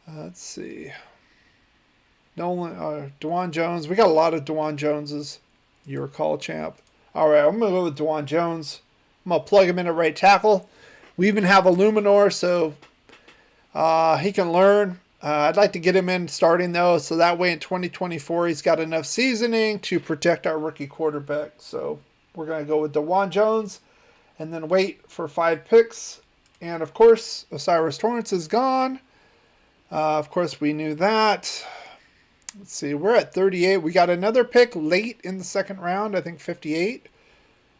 Let's see. Nolan, DeJuan Jones. We got a lot of DeJuan Joneses. You recall, champ. All right, I'm going to go with DeJuan Jones. I'm going to plug him in at right tackle. We even have Illuminor, so he can learn. I'd like to get him in starting, though, so that way in 2024 he's got enough seasoning to protect our rookie quarterback. So we're going to go with DeJuan Jones and then wait for 5 picks. And, of course, Osiris Torrance is gone. Of course, we knew that. Let's see. We're at 38. We got another pick late in the second round, I think 58.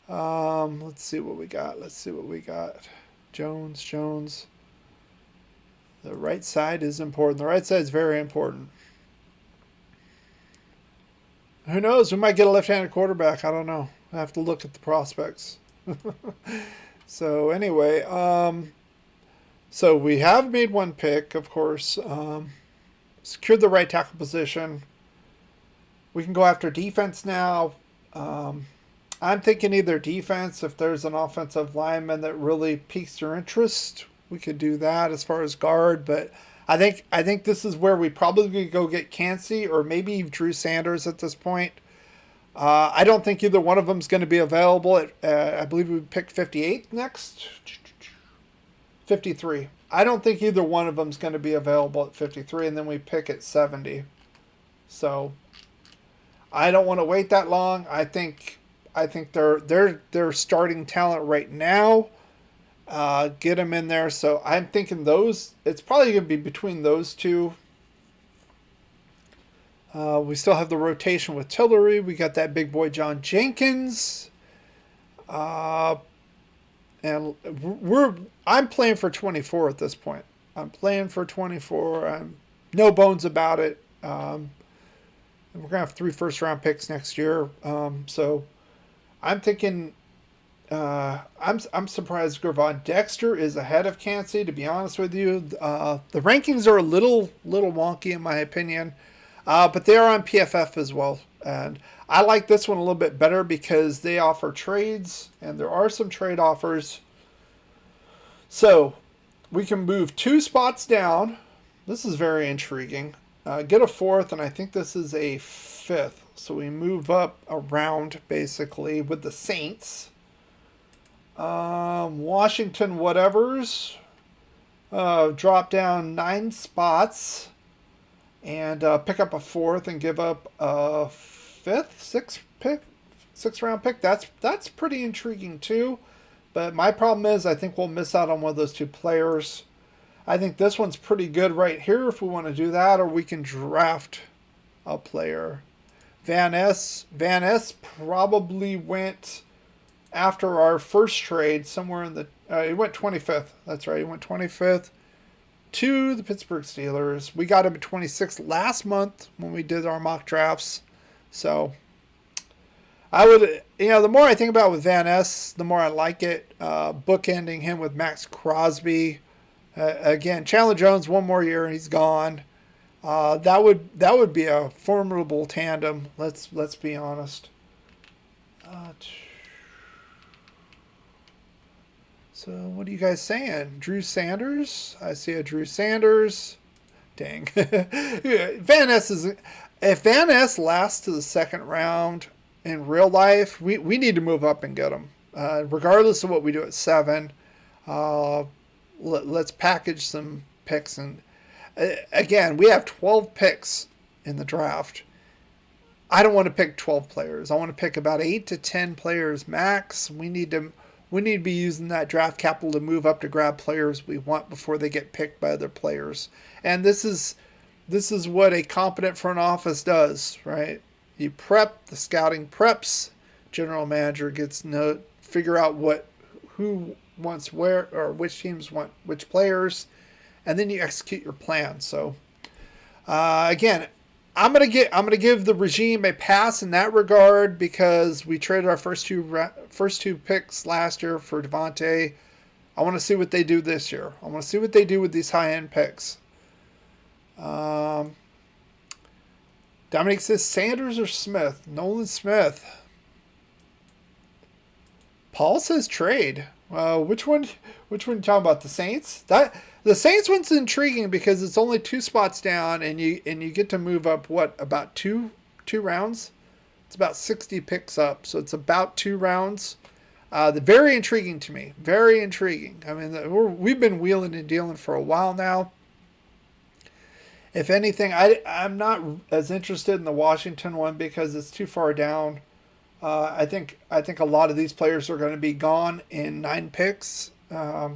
Let's see what we got. Jones. The right side is important. The right side is very important. Who knows? We might get a left-handed quarterback. I don't know. I have to look at the prospects. So anyway, so we have made 1 pick, of course. Secured the right tackle position. We can go after defense now. I'm thinking either defense, if there's an offensive lineman that really piques your interest, we could do that as far as guard. But I think this is where we probably go get Cansey or maybe Drew Sanders at this point. I don't think either one of them is going to be available at, I believe we pick 58 next. 53. I don't think either one of them is going to be available at 53, and then we pick at 70. So I don't want to wait that long. I think they're starting talent right now. Get them in there. So I'm thinking it's probably going to be between those 2. We still have the rotation with Tillery. We got that big boy John Jenkins. And I'm playing for 24 at this point. I'm playing for 24. I'm no bones about it. We're gonna have 3 first-round picks next year. So I'm thinking. I'm surprised Gervon Dexter is ahead of Cansey, to be honest with you. The rankings are a little wonky in my opinion, but they are on PFF as well. And I like this one a little bit better because they offer trades, and there are some trade offers. So we can move 2 spots down. This is very intriguing. Get a 4th, and I think this is a 5th. So we move up around, basically, with the Saints. Washington whatevers. Drop down 9 spots. And pick up a 4th and give up a 5th, 6th round pick. That's pretty intriguing, too. But my problem is I think we'll miss out on one of those 2 players. I think this one's pretty good right here if we want to do that, or we can draft a player. Van Ness probably went after our first trade somewhere in the... he went 25th. That's right. He went 25th to the Pittsburgh Steelers. We got him at 26th last month when we did our mock drafts. So I would, the more I think about with Van Ness, the more I like it. Bookending him with Max Crosby. Again, Chandler Jones, 1 more year and he's gone. That would be a formidable tandem. Let's be honest. So what are you guys saying? Drew Sanders? I see a Drew Sanders. Dang. Van Ness is... If Van Ness lasts to the 2nd round in real life, we need to move up and get him. Regardless of what we do at 7. Let's package some picks. And again, we have 12 picks in the draft. I don't want to pick 12 players. I want to pick about 8 to 10 players max. We need to be using that draft capital to move up to grab players we want before they get picked by other players. And this is what a competent front office does, right? You prep, the scouting preps, general manager gets to figure out who wants where, or which teams want which players, and then you execute your plan. So again, I'm gonna give the regime a pass in that regard because we traded our first two picks last year for Devontae. I want to see what they do this year. I want to see what they do with these high-end picks. Dominic says Sanders or Smith. Nolan Smith. Paul says trade. Which one you talking about? The Saints? The Saints one's intriguing because it's only 2 spots down, and you get to move up about two rounds. It's about 60 picks up, so it's about 2 rounds. Very intriguing to me. Very intriguing. I mean, we've been wheeling and dealing for a while now. If anything, I'm not as interested in the Washington one because it's too far down. I think a lot of these players are going to be gone in 9 picks. I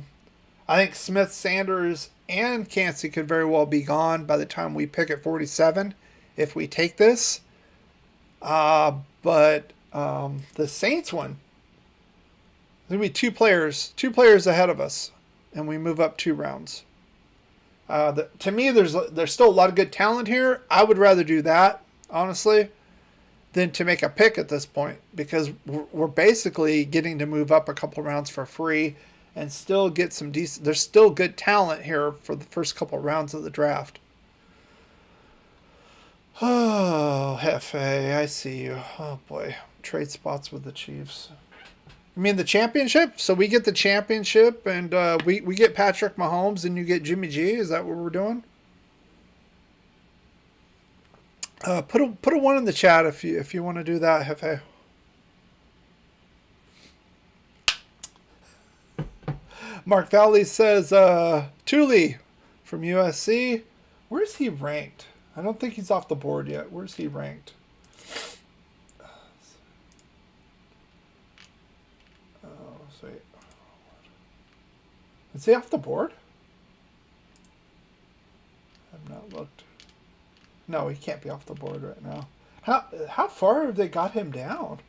think Smith, Sanders, and Cansey could very well be gone by the time we pick at 47 if we take this. But the Saints one, there's going to be 2 players ahead of us, and we move up 2 rounds. To me, there's still a lot of good talent here. I would rather do that, honestly, than to make a pick at this point because we're basically getting to move up a couple rounds for free and still get some decent. There's still good talent here for the first couple rounds of the draft. Oh, Hefe, I see you. Oh boy, trade spots with the Chiefs. You mean the championship? So we get the championship, and we get Patrick Mahomes, and you get Jimmy G. Is that what we're doing? Put a 1 in the chat if you want to do that, Hefe. Mark Valley says Thule from USC. Where's he ranked? I don't think he's off the board yet. Where's he ranked? Is he off the board? I've not looked. No, he can't be off the board right now. How far have they got him down?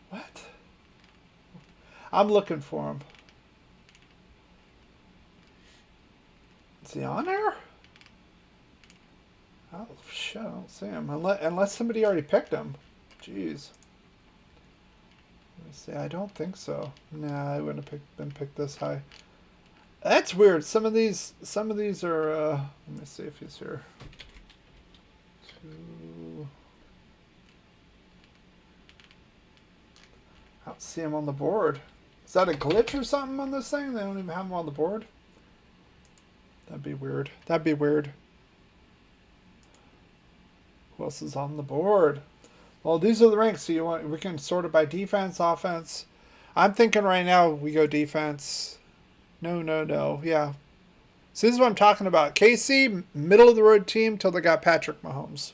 What? I'm looking for him. Is he on there? Oh shit, I don't see him. Unless somebody already picked him. Jeez. Let me see. I don't think so. Nah, I wouldn't have been picked this high. That's weird. Some of these are. Let me see if he's here. I don't see him on the board. Is that a glitch or something on this thing? They don't even have them on the board? That'd be weird. That'd be weird. Who else is on the board? Well, these are the ranks. So we can sort it by defense, offense. I'm thinking right now we go defense. No. Yeah. So this is what I'm talking about. KC, middle of the road team till they got Patrick Mahomes.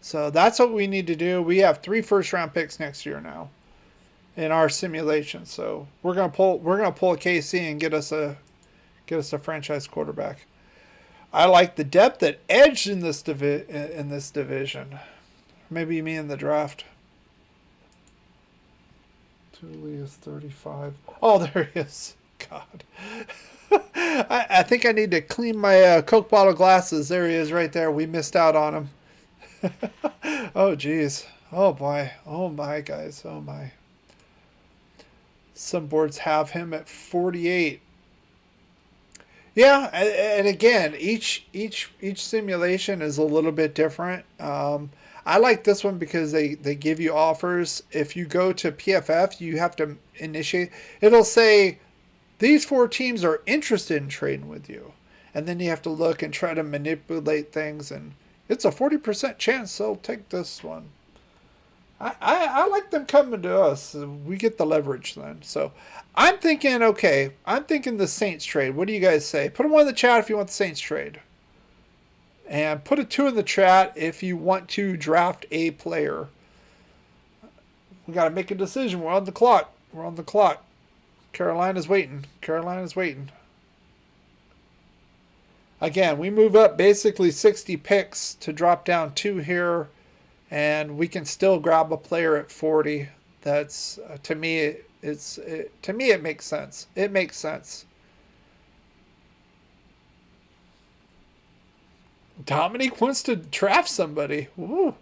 So that's what we need to do. We have 3 first-round picks next year now in our simulation. So we're gonna pull a KC and get us a franchise quarterback. I like the depth at edge in this division. Maybe you mean in the draft. Thule is 35. Oh, there he is. God. I think I need to clean my Coke bottle glasses. There he is right there. We missed out on him. Oh, geez. Oh, boy. Oh, my, guys. Oh, my. Some boards have him at 48. Yeah, and again, each simulation is a little bit different. I like this one because they give you offers. If you go to PFF, you have to initiate. It'll say, these 4 teams are interested in trading with you. And then you have to look and try to manipulate things. And it's a 40% chance they'll take this one. I like them coming to us. We get the leverage then. So I'm thinking, okay, I'm thinking the Saints trade. What do you guys say? Put them one in the chat if you want the Saints trade. And put a 2 in the chat if you want to draft a player. We got to make a decision. We're on the clock. We're on the clock. Carolina's waiting. Carolina's waiting. Again, we move up basically 60 picks to drop down 2 here. And we can still grab a player at 40. That's to me, it makes sense. It makes sense. Dominique wants to draft somebody. Ooh.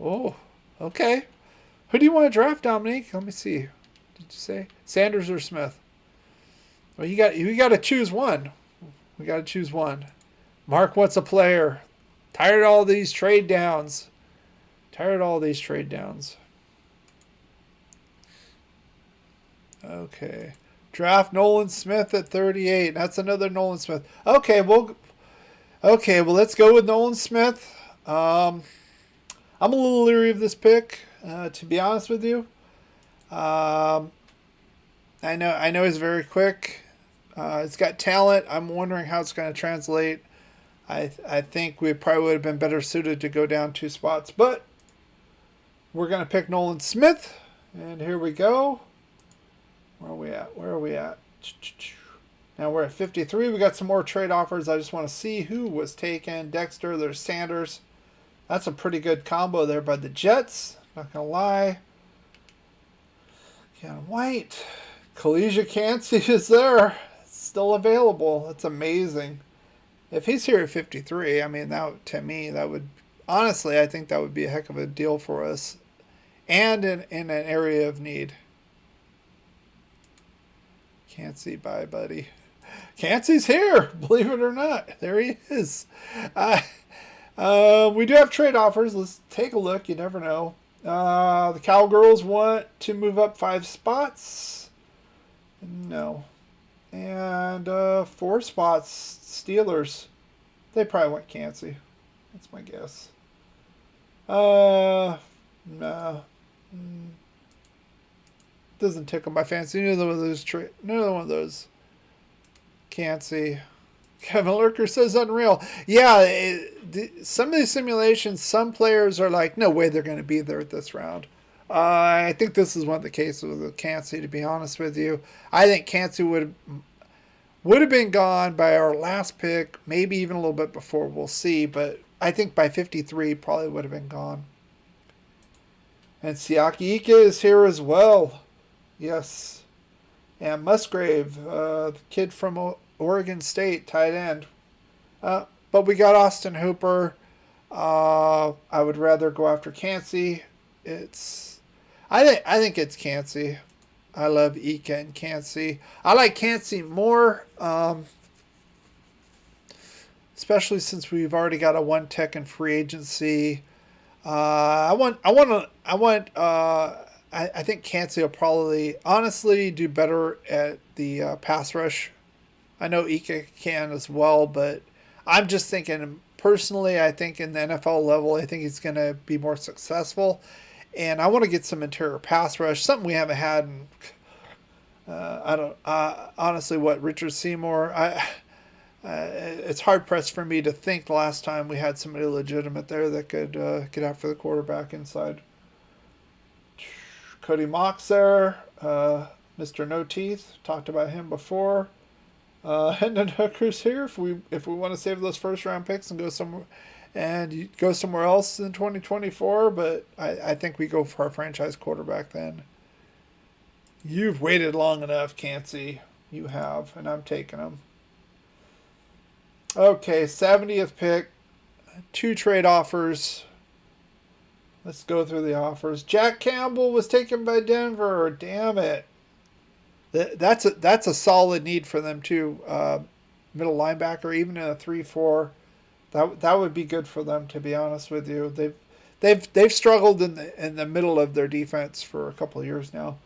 Oh, okay. Who do you want to draft, Dominique? Let me see. Did you say Sanders or Smith? Well, you got to choose one. We got to choose one. Mark wants a player. Tired of all these trade downs. Tired of all these trade downs. Okay. Draft Nolan Smith at 38. That's another Nolan Smith. Okay, well, let's go with Nolan Smith. I'm a little leery of this pick, to be honest with you. I know he's very quick. It's got talent. I'm wondering how it's going to translate. I think we probably would have been better suited to go down 2 spots, but we're going to pick Nolan Smith, and here we go. Where are we at? Now we're at 53. We got some more trade offers. I just want to see who was taken. Dexter, there's Sanders. That's a pretty good combo there by the Jets. Not going to lie. Ken White. Kalisha Cansey is there. It's still available. That's amazing. If he's here at 53, I mean, to me, that would, honestly, I think that would be a heck of a deal for us. And in an area of need. Cansey, bye, buddy. Cansey's here, believe it or not. There he is. We do have trade offers. Let's take a look. You never know. The Cowgirls want to move up 5 spots. No. And 4 spots. Steelers. They probably want Cansey. That's my guess. No. Doesn't tickle my fancy. Neither one of those. Cansey. Kevin Lurker says unreal. Yeah, some of these simulations, some players are like, no way they're going to be there at this round. I think this is one of the cases with Cansey, to be honest with you. I think Cansey would have been gone by our last pick, maybe even a little bit before. We'll see, but I think by 53 probably would have been gone. And Siaki Ika is here as well. Yes. And Musgrave, the kid from Oregon State, tight end. But we got Austin Hooper. I would rather go after Cansey. I think it's Cansey. I love Ika and Cansey. I like Cansey more, especially since we've already got a 1 tech in free agency. I I think Cansey will probably, honestly, do better at the pass rush. I know Ika can as well, but I'm just thinking personally, I think in the NFL level, I think he's going to be more successful. And I want to get some interior pass rush, something we haven't had in, I don't, honestly, what, Richard Seymour? It's hard pressed for me to think the last time we had somebody legitimate there that could get after the quarterback inside. Cody Mox there, Mr. No Teeth, talked about him before. And then Hooker's here if we want to save those first round picks and go somewhere else in 2024. But I think we go for our franchise quarterback then. You've waited long enough, Cansey. You have, and I'm taking him. Okay, 70th pick. 2 trade offers. Let's go through the offers. Jack Campbell was taken by Denver. Damn it. That's a solid need for them too. Middle linebacker, even in a 3-4, that would be good for them. To be honest with you, they've struggled in the middle of their defense for a couple of years now.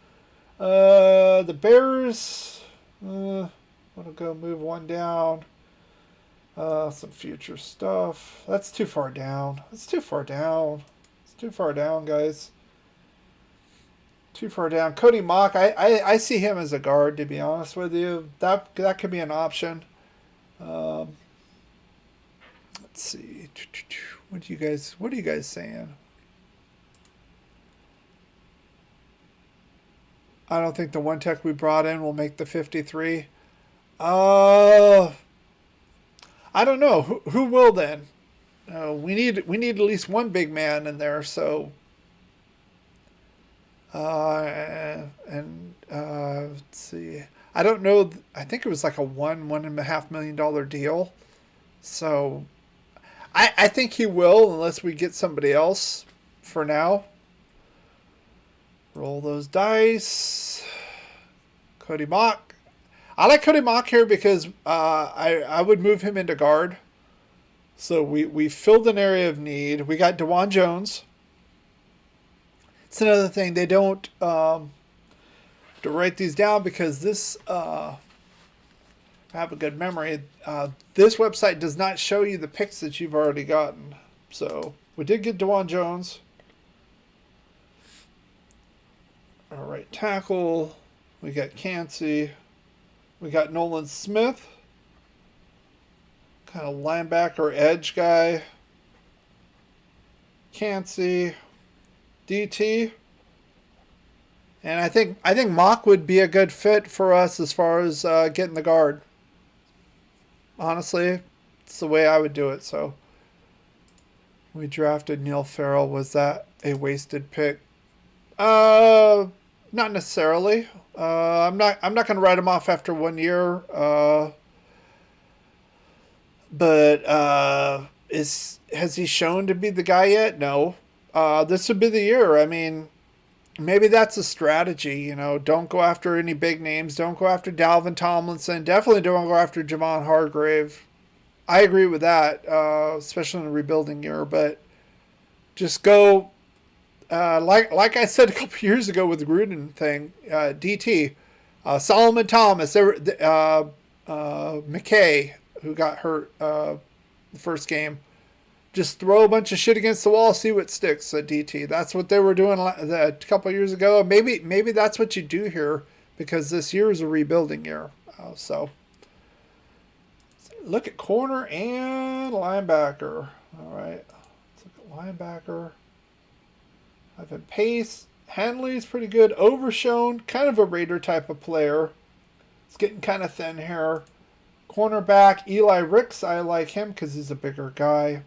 The Bears, want to go move one down. Some future stuff. That's too far down. That's too far down. It's too far down, guys. Too far down. Cody Mock, I see him as a guard, to be honest with you. That could be an option. Let's see. What are you guys saying? I don't think the one tech we brought in will make the 53. I don't know. Who will then? We need at least one big man in there, so let's see. I don't know. I think it was like a $1.5 million deal. So I think he will, unless we get somebody else for now. Roll those dice. Cody Mock. I like Cody Mock here because I would move him into guard. So we filled an area of need. We got DeJuan Jones. It's another thing. They don't to write these down because this I have a good memory. This website does not show you the picks that you've already gotten. So we did get DeJuan Jones. All right, tackle. We got Cansey. We got Nolan Smith. Kind of linebacker edge guy. Cansey. DT. And I think Mock would be a good fit for us as far as getting the guard. Honestly, it's the way I would do it. So we drafted Neil Farrell. Was that a wasted pick? Not necessarily. I'm not going to write him off after 1 year. But has he shown to be the guy yet? No. This would be the year. I mean, maybe that's a strategy. You know, don't go after any big names. Don't go after Dalvin Tomlinson. Definitely don't go after Javon Hargrave. I agree with that, especially in a rebuilding year. But just go. Like I said a couple years ago with the Gruden thing, DT, Solomon Thomas, McKay, who got hurt the first game, just throw a bunch of shit against the wall, see what sticks at DT. That's what they were doing a couple years ago. Maybe that's what you do here because this year is a rebuilding year. So look at corner and linebacker. All right, let's look at linebacker. Ivan Pace. Hanley's pretty good. Overshown. Kind of a Raider type of player. It's getting kind of thin here. Cornerback. Eli Ricks. I like him because he's a bigger guy.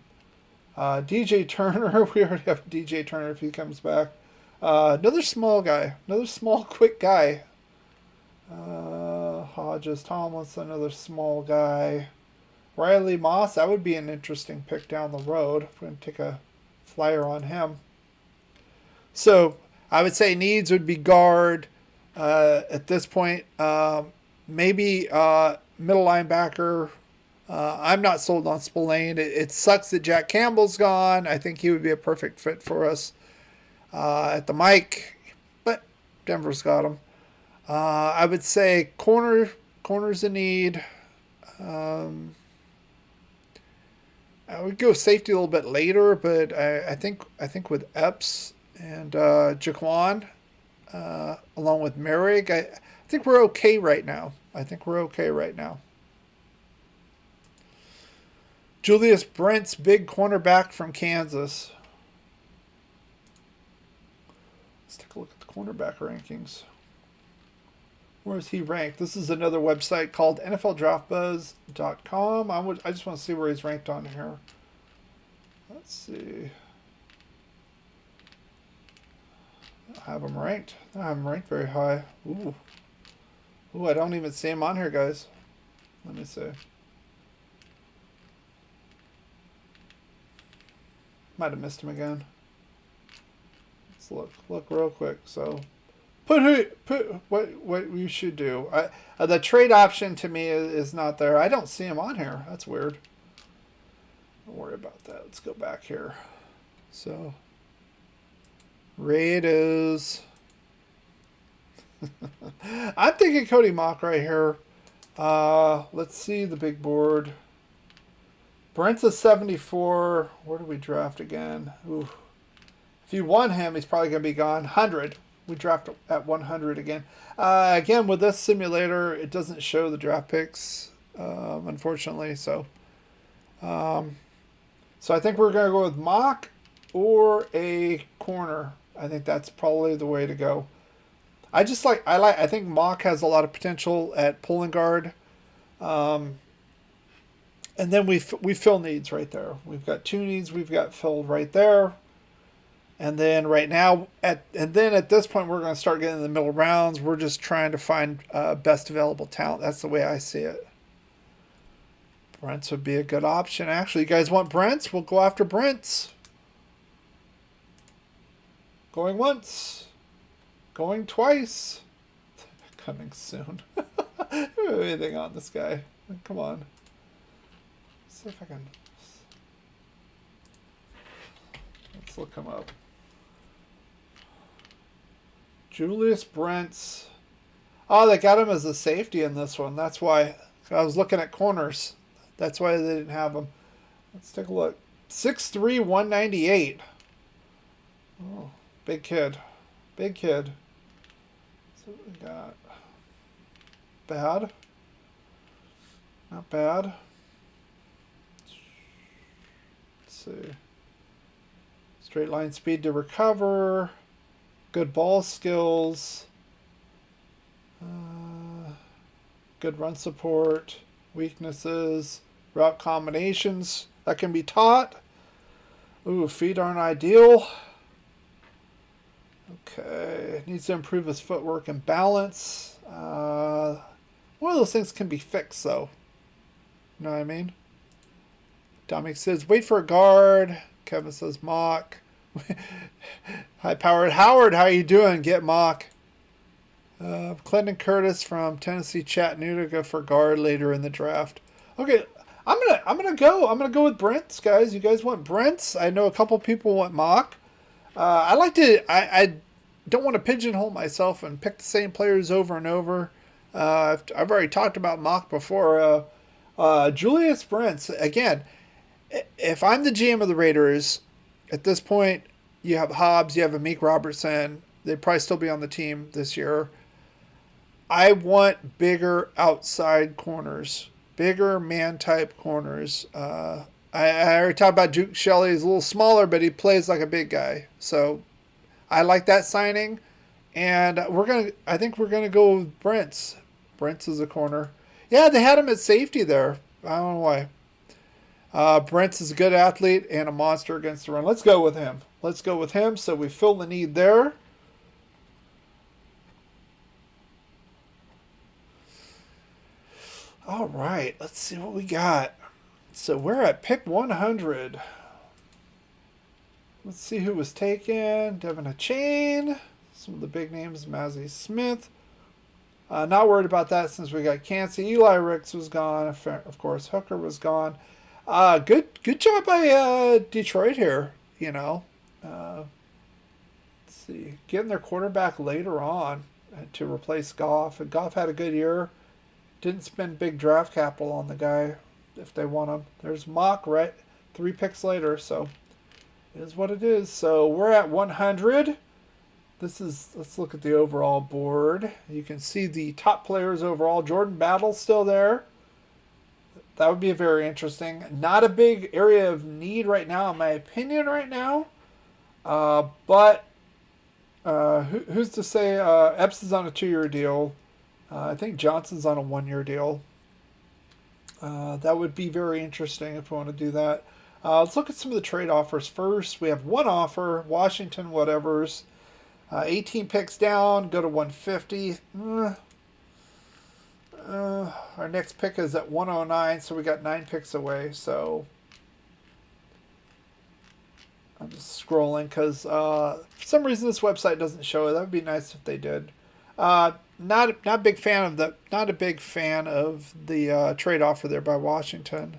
DJ Turner. We already have DJ Turner if he comes back. Another small guy. Another small, quick guy. Hodges Tomlinson. Another small guy. Riley Moss. That would be an interesting pick down the road. If we're going to take a flyer on him. So I would say needs would be guard at this point. Maybe middle linebacker. I'm not sold on Spillane. It sucks that Jack Campbell's gone. I think he would be a perfect fit for us at the mic. But Denver's got him. I would say corners in need. Um, I would go safety a little bit later, but I think with Epps and Jaquan, along with Merrick, I think we're okay right now. I think we're okay right now. Julius Brents, big cornerback from Kansas. Let's take a look at the cornerback rankings. Where is he ranked? This is another website called NFLDraftBuzz.com. I just want to see where he's ranked on here. Let's see. I have him ranked. I have him ranked very high. Ooh. Ooh, I don't even see him on here, guys. Let me see. Might have missed him again. Let's look real quick. So put what you should do. The trade option to me is not there. I don't see him on here. That's weird. Don't worry about that. Let's go back here. So Raiders. I'm thinking Cody Mock right here. Let's see the big board. Brent's a 74. Where do we draft again? Ooh. If you won him, he's probably going to be gone. 100. We draft at 100 again. Again, with this simulator, it doesn't show the draft picks, unfortunately. So I think we're going to go with Mock or a corner. I think that's probably the way to go. I think Mock has a lot of potential at pulling guard. And then we fill needs right there. We've got two needs we've got filled right there. And then right now, at this point, we're going to start getting in the middle rounds. We're just trying to find best available talent. That's the way I see it. Brents would be a good option. Actually, you guys want Brents? We'll go after Brents. Going once. Going twice. Coming soon. Anything on this guy? Come on. See if I can. Let's look him up. Julius Brents. Oh, they got him as a safety in this one. That's why I was looking at corners. That's why they didn't have him. Let's take a look. 6'3", 198. Oh, big kid. Big kid. So what we got. Bad. Not bad. See. Straight line speed to recover. Good ball skills. Good run support. Weaknesses. Route combinations that can be taught. Ooh, feet aren't ideal. Okay. Needs to improve his footwork and balance. One of those things can be fixed, though. You know what I mean? Dominic says, wait for a guard. Kevin says, Mock. High-powered Howard, how you doing? Get Mock. Clinton Curtis from Tennessee Chattanooga for guard later in the draft. Okay, I'm gonna go with Brents, guys. You guys want Brents? I know a couple people want Mock. I don't want to pigeonhole myself and pick the same players over and over. I've already talked about Mock before. Julius Brents, again, if I'm the GM of the Raiders, at this point, you have Hobbs, you have Amik Robertson. They'd probably still be on the team this year. I want bigger outside corners, bigger man-type corners. I already talked about Duke Shelley. He's a little smaller, but he plays like a big guy. So I like that signing. And I think we're gonna go with Brents. Brents is a corner. Yeah, they had him at safety there. I don't know why. Brents is a good athlete and a monster against the run. Let's go with him. Let's go with him. So we fill the need there. All right, let's see what we got. So we're at pick 100. Let's see who was taken. Devin Achane. Some of the big names, Mazzie Smith. Not worried about that since we got Cansey. Eli Ricks was gone. Of course, Hooker was gone. Good job by Detroit here. You know. Let's see. Getting their quarterback later on to replace Goff. And Goff had a good year. Didn't spend big draft capital on the guy if they want him. There's Mock, right? 3 picks later, so it is what it is. So we're at 100. Let's look at the overall board. You can see the top players overall. Jordan Battle's still there. That would be very interesting. Not a big area of need right now, in my opinion, right now. But who's to say Epps is on a 2-year deal? I think Johnson's on a 1-year deal. That would be very interesting if we want to do that. Let's look at some of the trade offers first. We have one offer, Washington whatevers. 18 picks down, go to 150. Our next pick is at 109, so we got 9 picks away. So I'm just scrolling because for some reason this website doesn't show it. That would be nice if they did. Not a big fan of the trade offer there by Washington.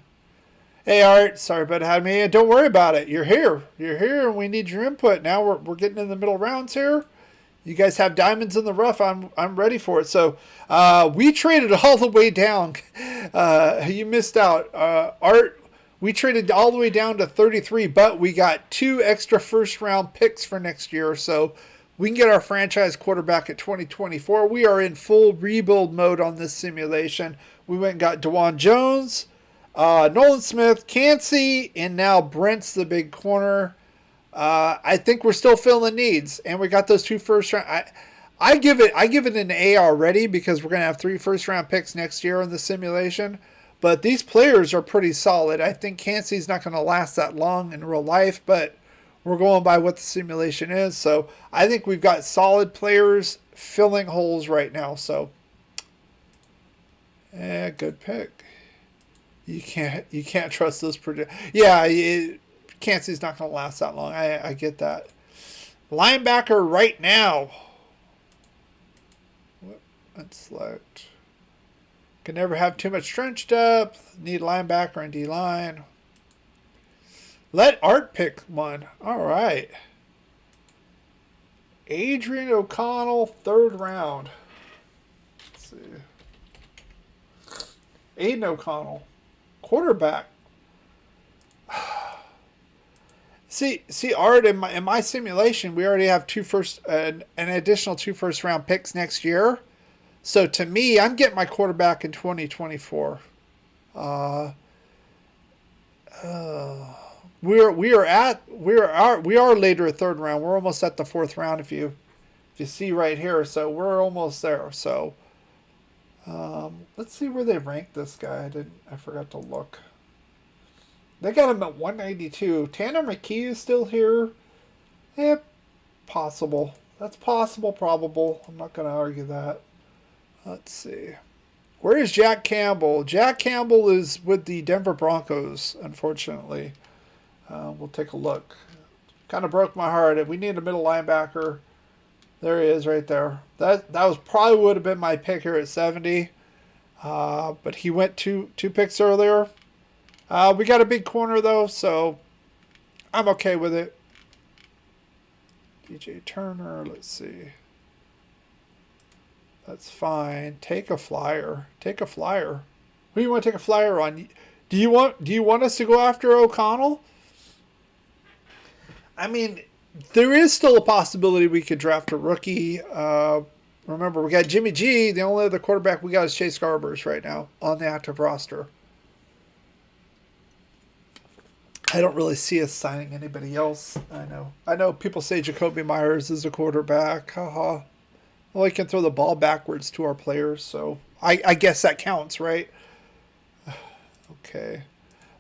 Hey Art, sorry about having me. Don't worry about it. You're here, and we need your input. Now we're getting in the middle rounds here. You guys have diamonds in the rough. I'm ready for it. So we traded all the way down. You missed out, Art. We traded all the way down to 33, but we got 2 extra first-round picks for next year, so we can get our franchise quarterback at 2024. We are in full rebuild mode on this simulation. We went and got DeJuan Jones, Nolan Smith, Cansey, and now Brent's the big corner. I think we're still filling needs, and we got those 2 first-round. I give it an A already because we're going to have 3 first-round picks next year in the simulation. But these players are pretty solid. I think Cansey's not going to last that long in real life, but we're going by what the simulation is. So I think we've got solid players filling holes right now. So, good pick. You can't trust those predictions. Yeah, Cansey's not going to last that long. I get that. Linebacker right now. Let's select. Can never have too much trench depth. Need linebacker and D-line. Let Art pick one. All right. Adrian O'Connell, 3rd round. Let's see. Aiden O'Connell, quarterback. See, Art, in my simulation, we already have an additional 2 first-round picks next year. So to me, I'm getting my quarterback in 2024. We are later at 3rd round. We're almost at the 4th round if you see right here. So we're almost there. So let's see where they ranked this guy. I forgot to look. They got him at 192. Tanner McKee is still here. Yeah, possible. That's possible, probable. I'm not going to argue that. Let's see. Where is Jack Campbell? Jack Campbell is with the Denver Broncos, unfortunately. We'll take a look. Kind of broke my heart. We need a middle linebacker. There he is right there. That was probably would have been my pick here at 70. But he went 2 picks earlier. We got a big corner, though, so I'm okay with it. DJ Turner, let's see. That's fine. Take a flyer. Take a flyer. Who do you want to take a flyer on? Do you want us to go after O'Connell? I mean, there is still a possibility we could draft a rookie. Remember, we got Jimmy G. The only other quarterback we got is Chase Garbers right now on the active roster. I don't really see us signing anybody else. I know people say Jacoby Myers is a quarterback. Haha. Well, he can throw the ball backwards to our players, so I guess that counts, right? Okay.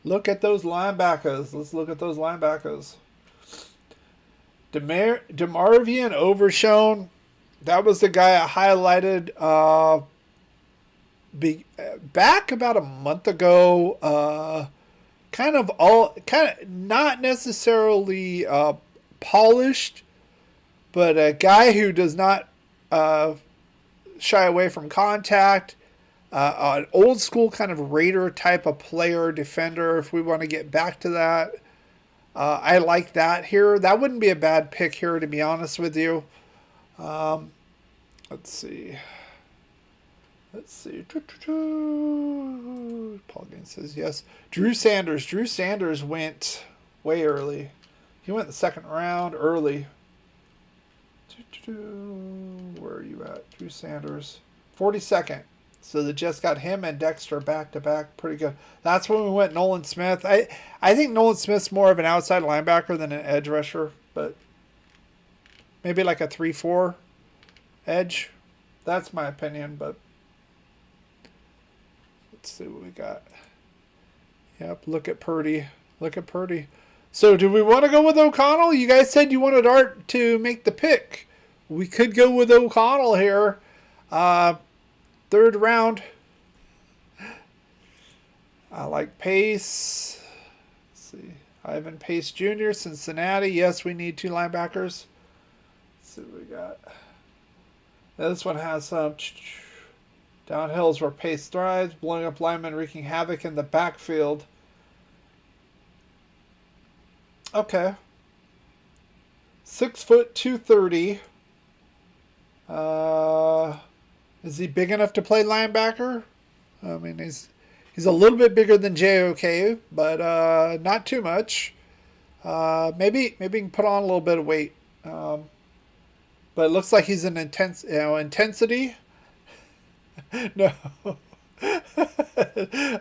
Look at those linebackers. Let's look at those linebackers. DeMarvion Overshown. That was the guy I highlighted back about a month ago. Kind of not necessarily polished, but a guy who does not shy away from contact, an old school kind of Raider type of player, defender, if we want to get back to that. I like that here. That wouldn't be a bad pick here, to be honest with you. Let's see. Let's see. Paul Gaines says yes. Drew Sanders. Drew Sanders went way early. He went the second round early. Where are you at? Drew Sanders. 42nd. So the Jets got him and Dexter back to back. Pretty good. That's when we went Nolan Smith. I think Nolan Smith's more of an outside linebacker than an edge rusher, but maybe like a 3-4 edge. That's my opinion, but let's see what we got. Yep, look at Purdy. Look at Purdy. So do we want to go with O'Connell? You guys said you wanted Art to make the pick. We could go with O'Connell here. Third round. I like Pace. Let's see. Ivan Pace Jr., Cincinnati. Yes, we need 2 linebackers. Let's see what we got. Now this one has some downhills where Pace thrives, blowing up linemen, wreaking havoc in the backfield. Okay. 6 foot 230. Is he big enough to play linebacker? I mean, he's a little bit bigger than JOK, but not too much. Maybe he can put on a little bit of weight. But it looks like he's an intensity. No.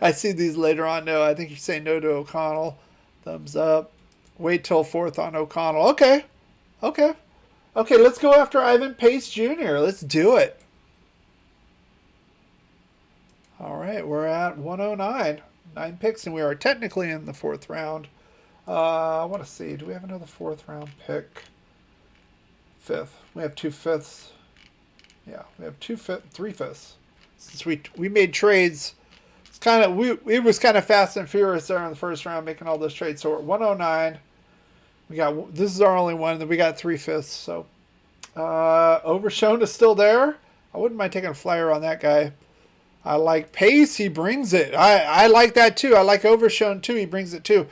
I see these later on. No, I think you say no to O'Connell. Thumbs up. Wait till 4th on O'Connell. Okay. Let's go after Ivan Pace Jr. Let's do it. All right, we're at 109. 9 picks, and we are technically in the 4th round. I want to see. Do we have another 4th round pick? 5th. We have 2 fifths. Yeah, we have 3 fifths. Since we made trades, it's kind of it was kind of fast and furious there in the 1st round making all those trades. So we're at 109. This is our only one. Then we got 3 fifths. So Overshown is still there. I wouldn't mind taking a flyer on that guy. I like Pace. He brings it. I like that too. I like Overshown too. He brings it too.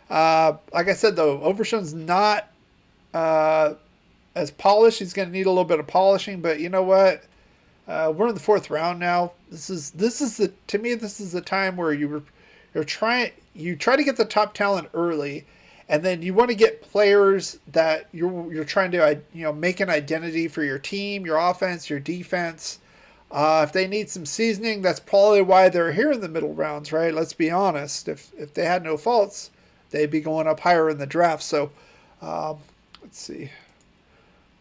Like I said though, Overshown's not as polished. He's going to need a little bit of polishing. But you know what? We're in the 4th round now. This is to me this is the time where you try to get the top talent early, and then you want to get players that you're trying to make an identity for your team, your offense, your defense. If they need some seasoning, that's probably why they're here in the middle rounds, right? Let's be honest. If they had no faults, they'd be going up higher in the draft. So let's see.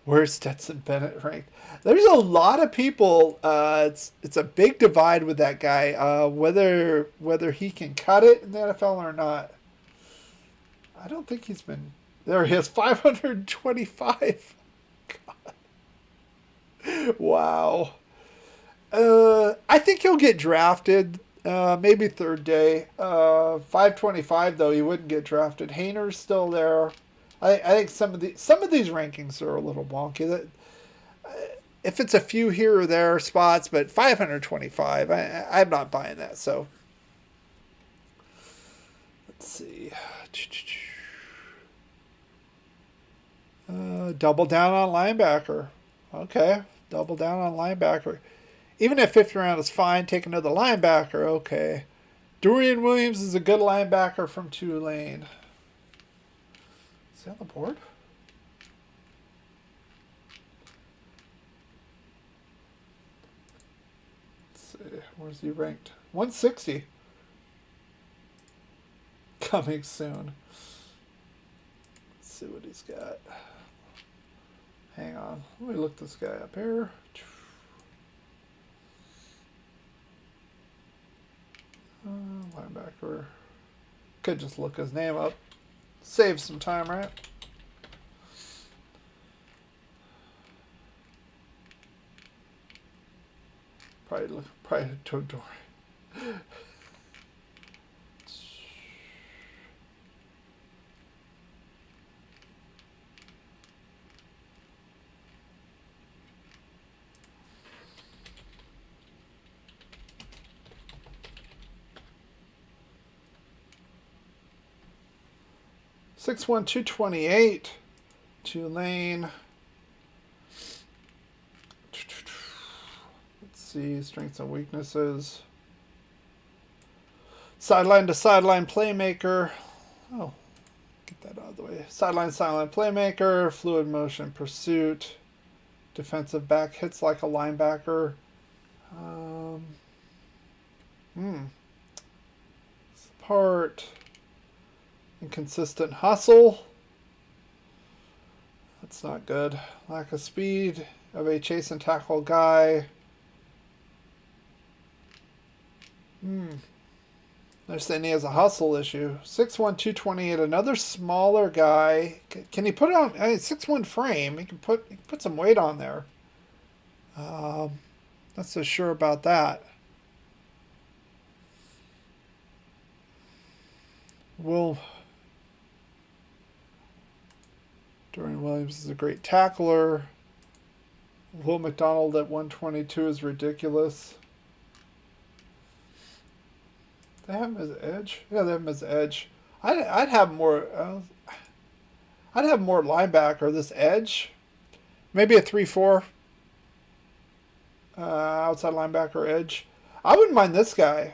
Where's Stetson Bennett ranked? There's a lot of people. It's a big divide with that guy. Whether he can cut it in the NFL or not. I don't think he's been. There he is, 525. God. Wow. I think he'll get drafted. Maybe 3rd day. 525 though, he wouldn't get drafted. Hayner's still there. I think some of these rankings are a little wonky. If it's a few here or there spots, but 525, I'm not buying that. So let's see. Double down on linebacker. Okay, double down on linebacker. Even if 5th round is fine, take another linebacker. Okay, Dorian Williams is a good linebacker from Tulane. Is he on the board? Let's see. Where's he ranked? 160. Coming soon. Let's see what he's got. Hang on. Let me look this guy up here. Linebacker. Could just look his name up. Save some time, right? Probably to Dory. 6'1", 228. Tulane. Let's see, strengths and weaknesses. Sideline to sideline playmaker. Oh, get that out of the way. Sideline playmaker. Fluid motion pursuit. Defensive back, hits like a linebacker. Support. Inconsistent hustle. That's not good. Lack of speed of a chase and tackle guy. They're saying he has a hustle issue. 6'1", 228. Another smaller guy. Can he put it on? I mean, 6'1" frame. He can put some weight on there. Not so sure about that. Dorian Williams is a great tackler. Will McDonald at 122 is ridiculous. They have him as edge. Yeah, they have him as edge. I'd have more. I'd have more linebacker. This edge, maybe a 3-4. Outside linebacker edge. I wouldn't mind this guy.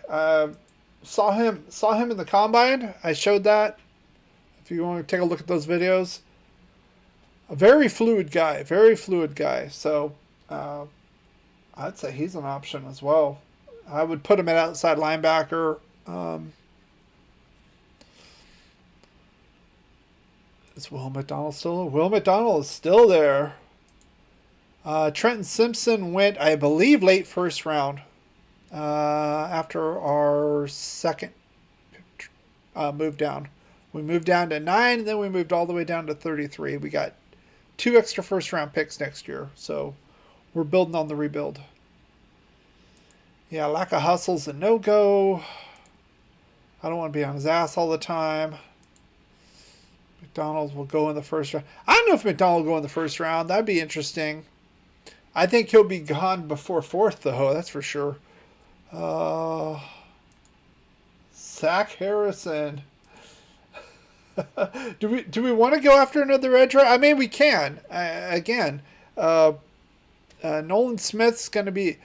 Saw him in the combine. I showed that. If you want to take a look at those videos. A very fluid guy. Very fluid guy. So I'd say he's an option as well. I would put him at outside linebacker. Is Will McDonald still? Will McDonald is still there. Trenton Simpson went, I believe, late first round. After our second move down. We moved down to 9, and then we moved all the way down to 33. We got 2 extra first round picks next year. So we're building on the rebuild. Yeah, lack of hustle's a no-go. I don't want to be on his ass all the time. McDonald will go in the first round. I don't know if McDonald will go in the first round. That'd be interesting. I think he'll be gone before 4th, though. That's for sure. Zach Harrison. Do we want to go after another edge? I mean, we can. Again, Nolan Smith's going to be...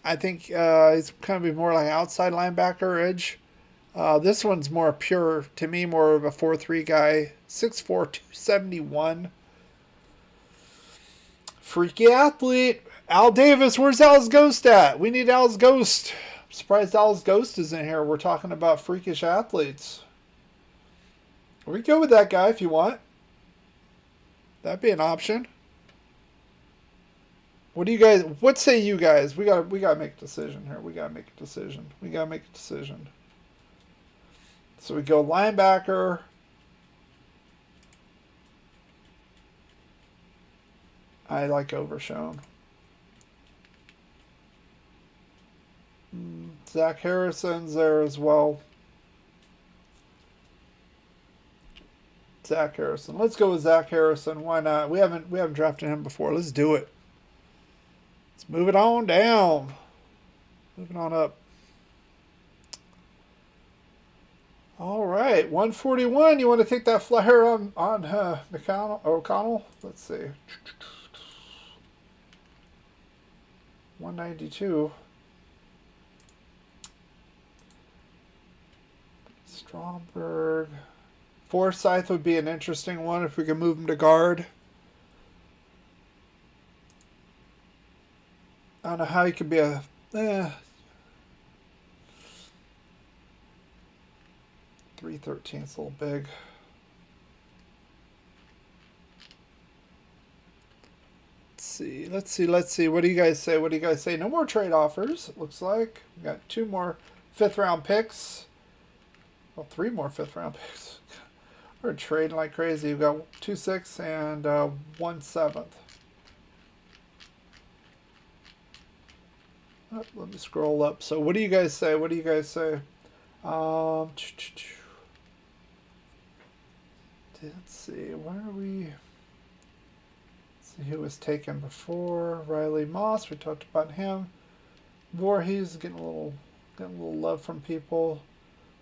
I think he's going to be more like outside linebacker edge. This one's more pure, to me, more of a 4-3 guy. 6'4", 271. Freaky athlete. Al Davis. Where's Al's Ghost at? We need Al's Ghost. I'm surprised Al's Ghost is in here. We're talking about freakish athletes. We go with that guy if you want. That'd be an option. What do you guys? What say you guys? We gotta make a decision here. We gotta make a decision. So we go linebacker. I like Overshown. Zach Harrison's there as well. Zach Harrison. Let's go with Zach Harrison. Why not? We haven't drafted him before. Let's do it. Let's move it on down. Moving on up. All right, 141. You want to take that flyer on O'Connell? Let's see. 192. Stromberg. Forsyth would be an interesting one if we could move him to guard. I don't know how he could be a... 313 is a little big. Let's see. What do you guys say? No more trade offers, it looks like. We got 2 more 5th round picks. Well, 3 more 5th round picks. We're trading like crazy. We've got 2 6th and 1 7th. Oh, let me scroll up. So what do you guys say? Let's see. Where are we? Let's see who was taken before. Riley Moss. We talked about him. Voorhees getting a little love from people.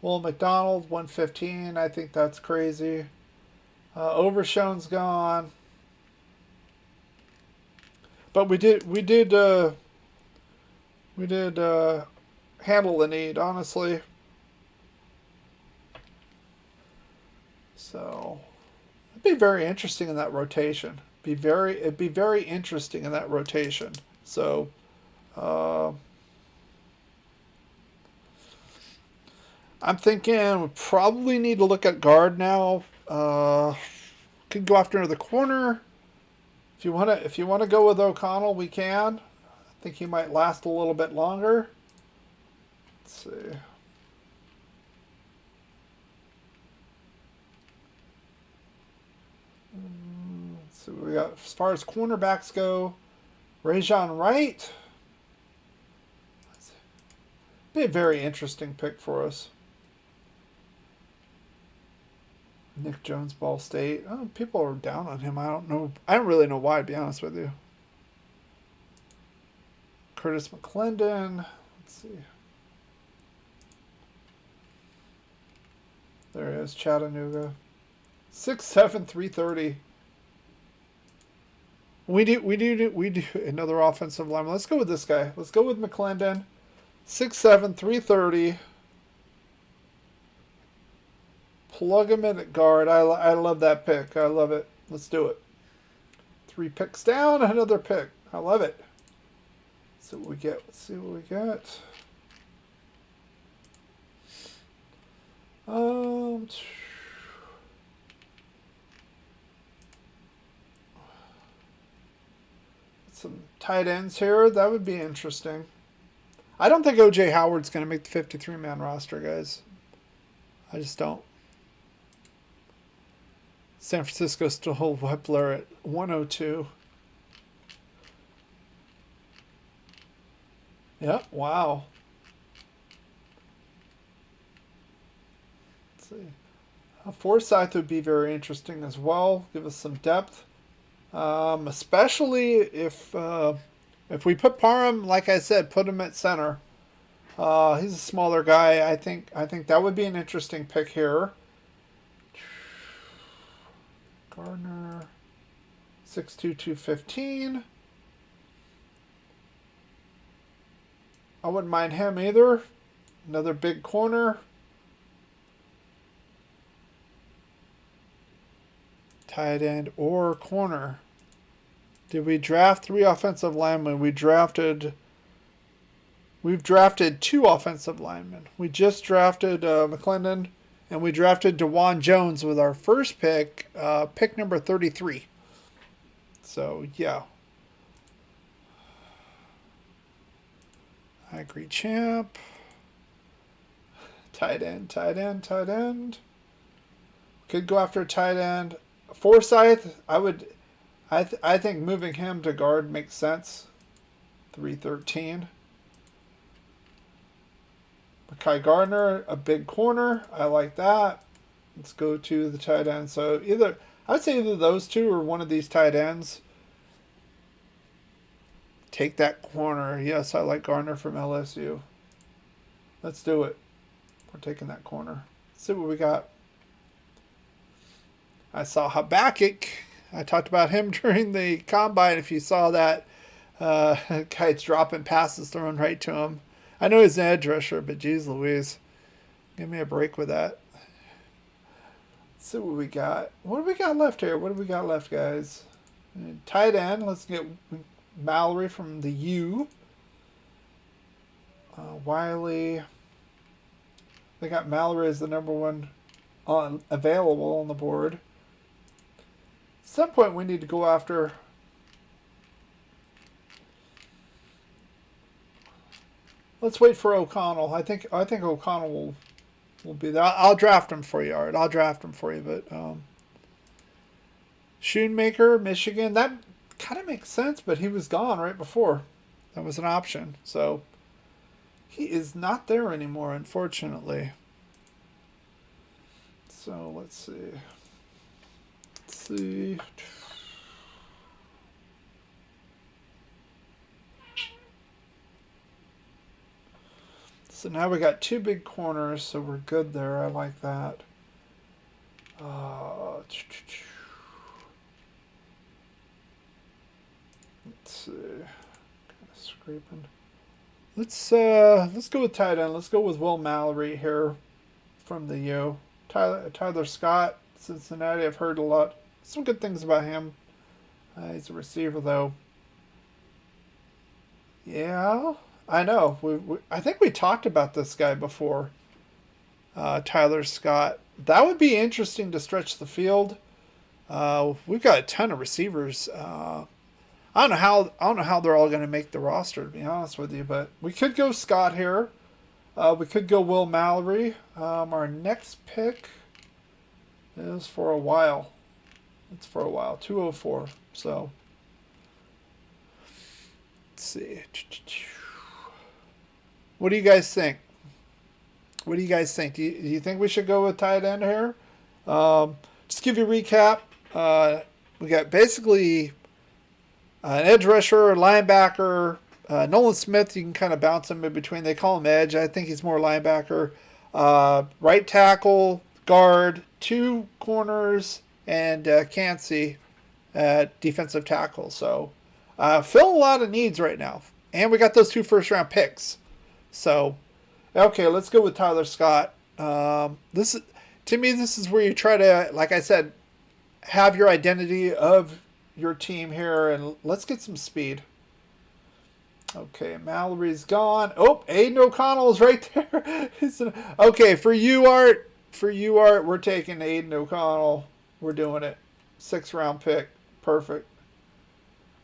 Will McDonald 115. I think that's crazy. Overshown's gone. But we did handle the need, honestly. So it'd be very interesting in that rotation. It'd be very interesting in that rotation. So I'm thinking we probably need to look at guard now. Could go after the corner. If you wanna go with O'Connell, we can. I think he might last a little bit longer. Let's see. So we got, as far as cornerbacks go, Rajon Wright. Be a very interesting pick for us. Nick Jones, Ball State. Oh, people are down on him. I don't know. I don't really know why, to be honest with you. Curtis McClendon. Let's see. There he is, Chattanooga. 6'7", 330. We do another offensive lineman. Let's go with this guy. Let's go with McClendon. 6'7", 330. Plug him in at guard. I love that pick. I love it. Let's do it. 3 picks down, another pick. I love it. So what we get. Let's see what we got. Some tight ends here. That would be interesting. I don't think O.J. Howard's going to make the 53-man roster, guys. I just don't. San Francisco still hold Whippler at 102. Yep, wow. Let's see. Forsyth would be very interesting as well. Give us some depth. Especially if we put Parham, like I said, put him at center. He's a smaller guy. I think that would be an interesting pick here. Gardner, 6'2", 215. I wouldn't mind him either. Another big corner. Tight end or corner. Did we draft 3 offensive linemen? We've drafted 2 offensive linemen. We just drafted McClendon, and we drafted DeJuan Jones with our first pick, pick number 33. So, yeah. I agree, champ. Tight end. Could go after a tight end. Forsyth, I think moving him to guard makes sense. 313. Mekhi Gardner, a big corner. I like that. Let's go to the tight end. So I'd say either those two or one of these tight ends. Take that corner. Yes, I like Gardner from LSU. Let's do it. We're taking that corner. Let's see what we got. I saw Habakkuk. I talked about him during the combine. If you saw that, guy's dropping passes thrown right to him. I know he's an edge rusher, but geez Louise. Give me a break with that. Let's see what we got. What do we got left here? What do we got left, guys? Tight end. Let's get Mallory from the U. Wiley. They got Mallory as the number 1 available on the board. At some point we need to go after... Let's wait for O'Connell. I think O'Connell will be there. I'll draft him for you, Art. I'll draft him for you. But Schoonmaker, Michigan, that kind of makes sense, but he was gone right before. That was an option. So he is not there anymore, unfortunately. So let's see. So now we got 2 big corners, so we're good there. I like that. Let's see. Kind of scraping. Let's go with tight end. Let's go with Will Mallory here from the U. Tyler Scott, Cincinnati. I've heard some good things about him. He's a receiver though. Yeah, I know. I think we talked about this guy before. Tyler Scott. That would be interesting to stretch the field. We've got a ton of receivers. I don't know how they're all going to make the roster, to be honest with you, but we could go Scott here. We could go Will Mallory. Our next pick is for a while. It's for a while. 204. So let's see. What do you guys think? What do you guys think? Do you think we should go with tight end here? Just give you a recap. We got basically an edge rusher, linebacker, Nolan Smith. You can kind of bounce him in between. They call him edge. I think he's more linebacker. Right tackle, guard, 2 corners, and Cansey at defensive tackle. So filling a lot of needs right now. And we got those 2 first-round picks. So, okay, let's go with Tyler Scott. To me, this is where you try to, like I said, have your identity of your team here, and let's get some speed. Okay, Mallory's gone. Oh, Aiden O'Connell is right there. Okay, for you, Art, we're taking Aiden O'Connell. We're doing it. 6th round pick. Perfect.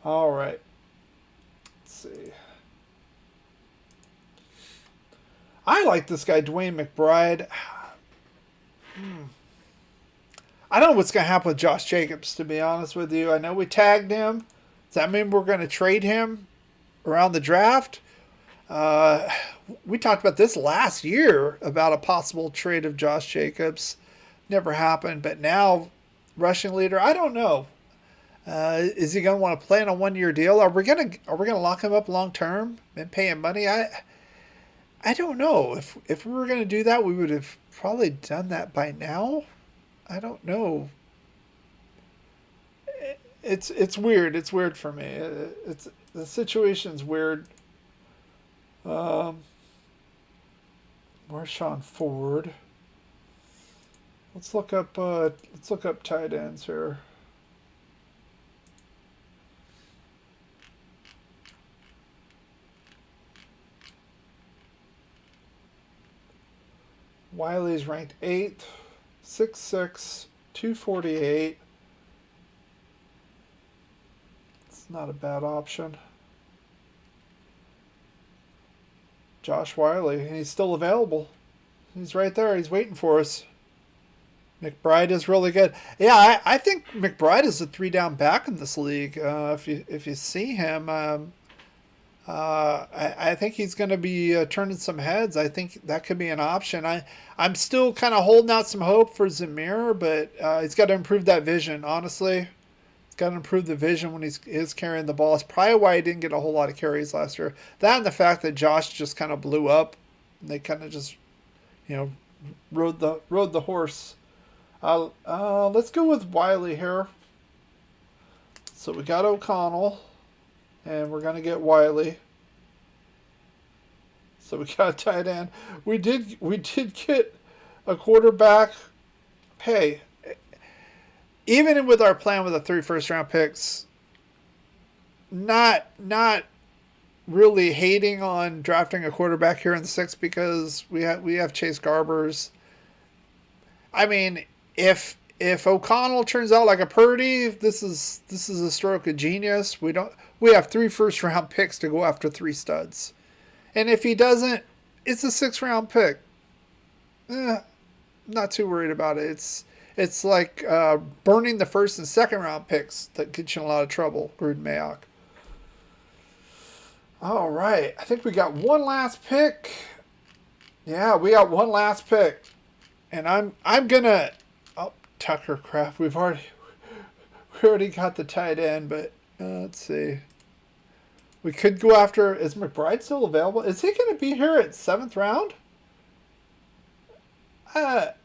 All right. Let's see. I like this guy, Dwayne McBride. I don't know what's going to happen with Josh Jacobs, to be honest with you. I know we tagged him. Does that mean we're going to trade him around the draft? We talked about this last year, about a possible trade of Josh Jacobs. Never happened. But now, rushing leader, I don't know. Is he going to want to play on a 1-year deal? Are we going to lock him up long term and pay him money? I don't know. If we were going to do that, we would have probably done that by now. I don't know. It's weird. It's weird for me. The situation's weird. Where's Sean Ford? Let's look up tight ends here. Wiley's ranked 8th, 6'6", 248. It's not a bad option. Josh Wiley, and he's still available. He's right there. He's waiting for us. McBride is really good. Yeah, I think McBride is a 3-down back in this league. If you see him, I think he's going to be turning some heads. I think that could be an option. I'm still kind of holding out some hope for Zamir, but he's got to improve that vision, honestly. He's got to improve the vision when he's carrying the ball. It's probably why he didn't get a whole lot of carries last year. That and the fact that Josh just kind of blew up. And they kind of just, rode the horse. Let's go with Wiley here. So we got O'Connell. And we're going to get Wiley. So we got a tight end. We did get a quarterback. Hey, even with our plan with the 3 first-round picks, not really hating on drafting a quarterback here in the 6th, because we have Chase Garbers. I mean, if O'Connell turns out like a Purdy, this is a stroke of genius. We have 3 first-round picks to go after 3 studs. And if he doesn't, it's a 6th-round pick. Not too worried about it. It's like burning the 1st and 2nd-round picks that get you in a lot of trouble, Gruden Mayock. All right. I think we got one last pick. Yeah, we got one last pick. And I'm going to... Oh, Tucker Kraft. We already got the tight end, but... let's see. We could go after. Is McBride still available? Is he going to be here at 7th round?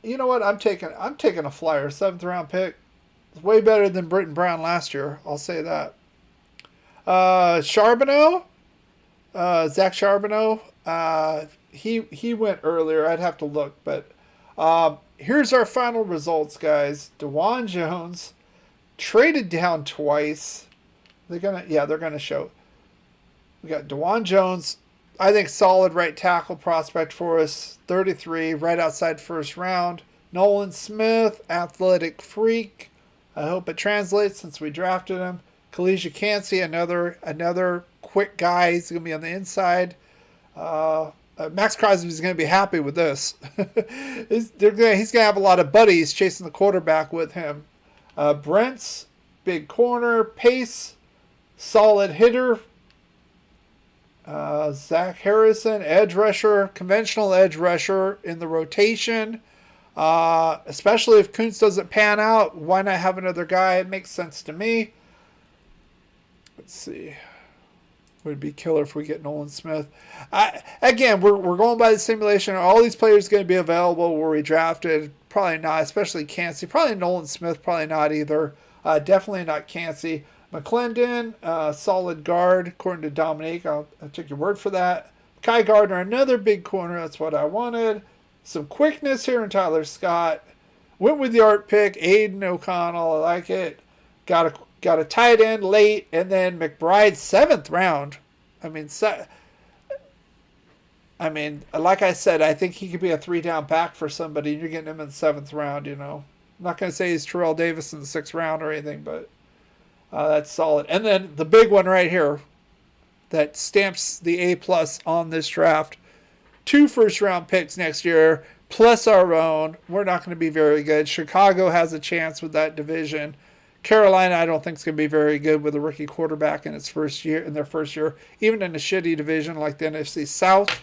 You know what? I'm taking a flyer. 7th round pick. It's way better than Britton Brown last year. I'll say that. Charbonneau, Zach Charbonneau. He went earlier. I'd have to look, but here's our final results, guys. DeJuan Jones traded down twice. They're gonna show. We got DeJuan Jones. I think solid right tackle prospect for us. 33, right outside first round. Nolan Smith, athletic freak. I hope it translates since we drafted him. Kalijah Cansey, another quick guy. He's going to be on the inside. Max Crosby is going to be happy with this. He's going to have a lot of buddies chasing the quarterback with him. Brent's, big corner. Pace, solid hitter. Zach Harrison, edge rusher, conventional edge rusher in the rotation. Especially if Kuntz doesn't pan out, why not have another guy? It makes sense to me. Let's see. Would be killer if we get Nolan Smith. Again, we're going by the simulation. Are all these players going to be available where we drafted? Probably not, especially Cansey. Probably Nolan Smith, probably not either. Definitely not Cansey. McClendon, solid guard, according to Dominique. I'll take your word for that. Kai Gardner, another big corner. That's what I wanted. Some quickness here in Tyler Scott. Went with the art pick, Aiden O'Connell. I like it. Got a tight end late, and then McBride 7th round. Like I said, I think he could be a 3-down back for somebody. You're getting him in the 7th round. You know, I'm not going to say he's Terrell Davis in the 6th round or anything, but that's solid. And then the big one right here that stamps the A+ on this draft. 2 first-round picks next year, plus our own. We're not going to be very good. Chicago has a chance with that division. Carolina, I don't think is going to be very good with a rookie quarterback in their first year, even in a shitty division like the NFC South.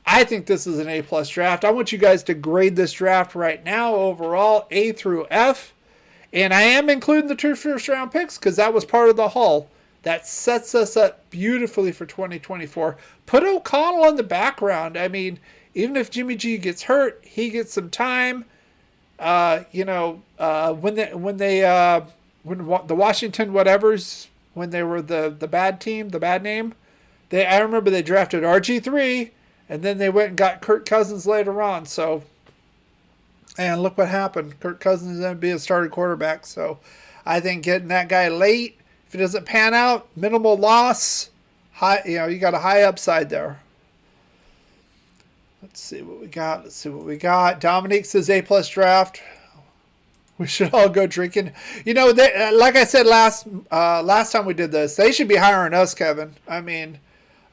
I think this is an A+ draft. I want you guys to grade this draft right now overall, A through F. And I am including the 2 first-round picks because that was part of the haul. That sets us up beautifully for 2024. Put O'Connell in the background. I mean, even if Jimmy G gets hurt, he gets some time. When the Washington whatevers, when they were the bad team, the bad name, I remember they drafted RG3, and then they went and got Kirk Cousins later on. So, and look what happened. Kirk Cousins is going to be a starting quarterback. So, I think getting that guy late. If it doesn't pan out, minimal loss. You got a high upside there. Let's see what we got. Dominique says A+ draft. We should all go drinking. Like I said last time we did this, they should be hiring us, Kevin. I mean,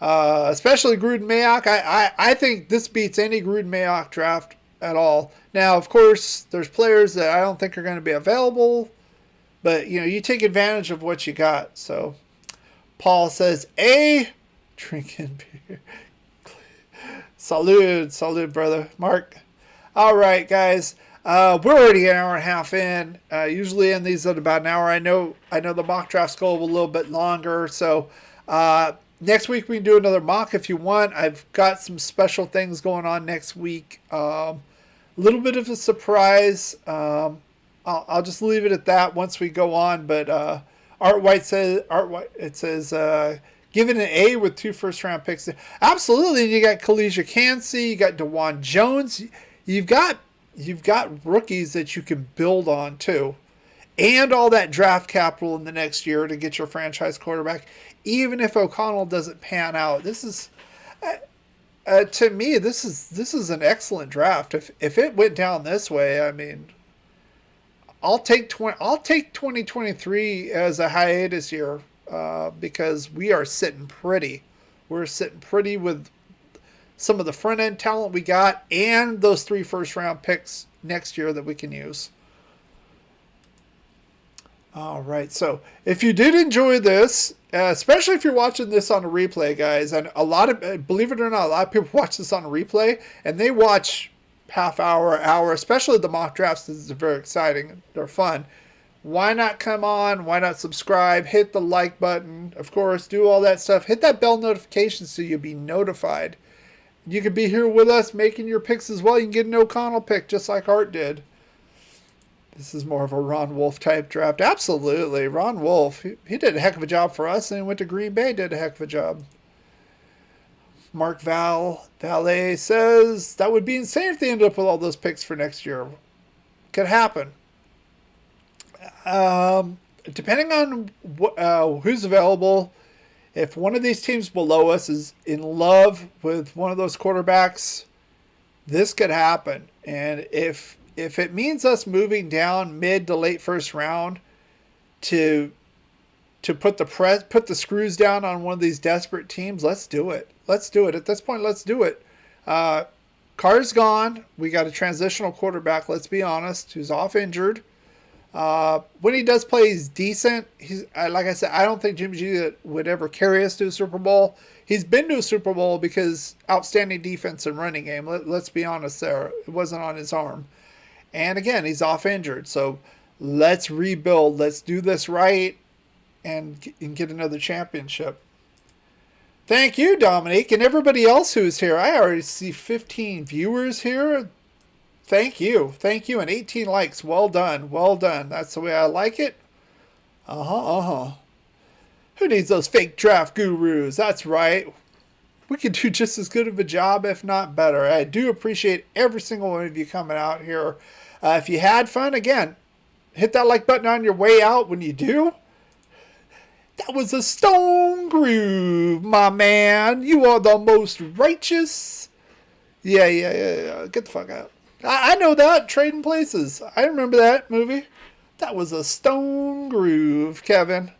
especially Gruden Mayock. I think this beats any Gruden Mayock draft at all. Now, of course, there's players that I don't think are going to be available. But, you take advantage of what you got. So, Paul says, drinking beer. Salud, brother. Mark. All right, guys. We're already an hour and a half in. Usually in these at about an hour. I know the mock drafts go a little bit longer. So, next week we can do another mock if you want. I've got some special things going on next week. A little bit of a surprise. I'll just leave it at that once we go on. But Art White says give it an A with 2 first-round picks. Absolutely. You got Kalijah Cansey, you got DeJuan Jones. You've got rookies that you can build on too, and all that draft capital in the next year to get your franchise quarterback. Even if O'Connell doesn't pan out, this is to me this is an excellent draft. If it went down this way, I mean. I'll take 2023 as a hiatus year because we are sitting pretty. We're sitting pretty with some of the front end talent we got and those 3 first-round picks next year that we can use. All right. So if you did enjoy this, especially if you're watching this on a replay, guys, and believe it or not, a lot of people watch this on a replay and they watch half hour, especially the mock drafts. This is very exciting. They're fun. why not come on? Why not subscribe? Hit the like button. Of course, do all that stuff. Hit that bell notification so you'll be notified. You could be here with us making your picks as well. You can get an O'Connell pick just like Art did. This is more of a Ron Wolf type draft. Absolutely. Ron Wolf, he did a heck of a job for us, and he went to Green Bay, did a heck of a job. Mark Valet says, that would be insane if they ended up with all those picks for next year. Could happen. Depending on who's available, if one of these teams below us is in love with one of those quarterbacks, this could happen. And if it means us moving down mid to late first round to put the screws down on one of these desperate teams, let's do it. Let's do it. At this point, let's do it. Carr's gone. We got a transitional quarterback, let's be honest, who's off injured. When he does play, he's decent. Like I said, I don't think Jimmy G would ever carry us to a Super Bowl. He's been to a Super Bowl because outstanding defense and running game. Let's be honest there. It wasn't on his arm. And again, he's off injured. So let's rebuild. Let's do this right and get another championship. Thank you, Dominique, and everybody else who's here. I already see 15 viewers here. Thank you. Thank you. And 18 likes. Well done. Well done. That's the way I like it. Who needs those fake draft gurus? That's right. We could do just as good of a job, if not better. I do appreciate every single one of you coming out here. If you had fun, again, hit that like button on your way out when you do. That was a stone groove, my man. You are the most righteous. Yeah. Get the fuck out. I know that. Trading Places. I remember that movie. That was a stone groove, Kevin.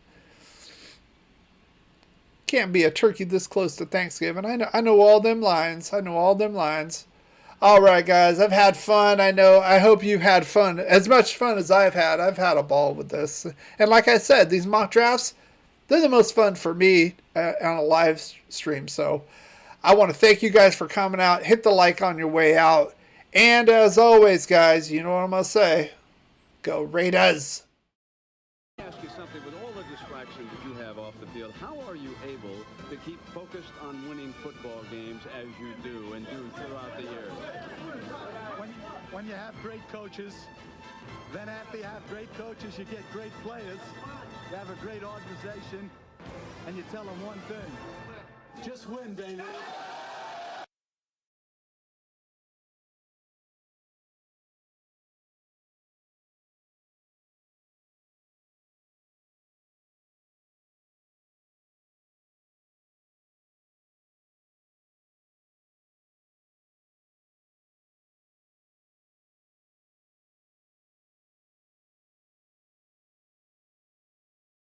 Can't be a turkey this close to Thanksgiving. I know all them lines. All right, guys. I've had fun. I hope you've had fun. As much fun as I've had. I've had a ball with this. And like I said, these mock drafts, they're the most fun for me on a live stream. So I want to thank you guys for coming out. Hit the like on your way out. And as always, guys, you know what I'm going to say. Go Raiders. Let me ask you something. With all the distractions that you have off the field, how are you able to keep focused on winning football games as you do and do throughout the years? When you have great coaches, then after you have great coaches, you get great players. You have a great organization, and you tell them one thing. Just win, baby.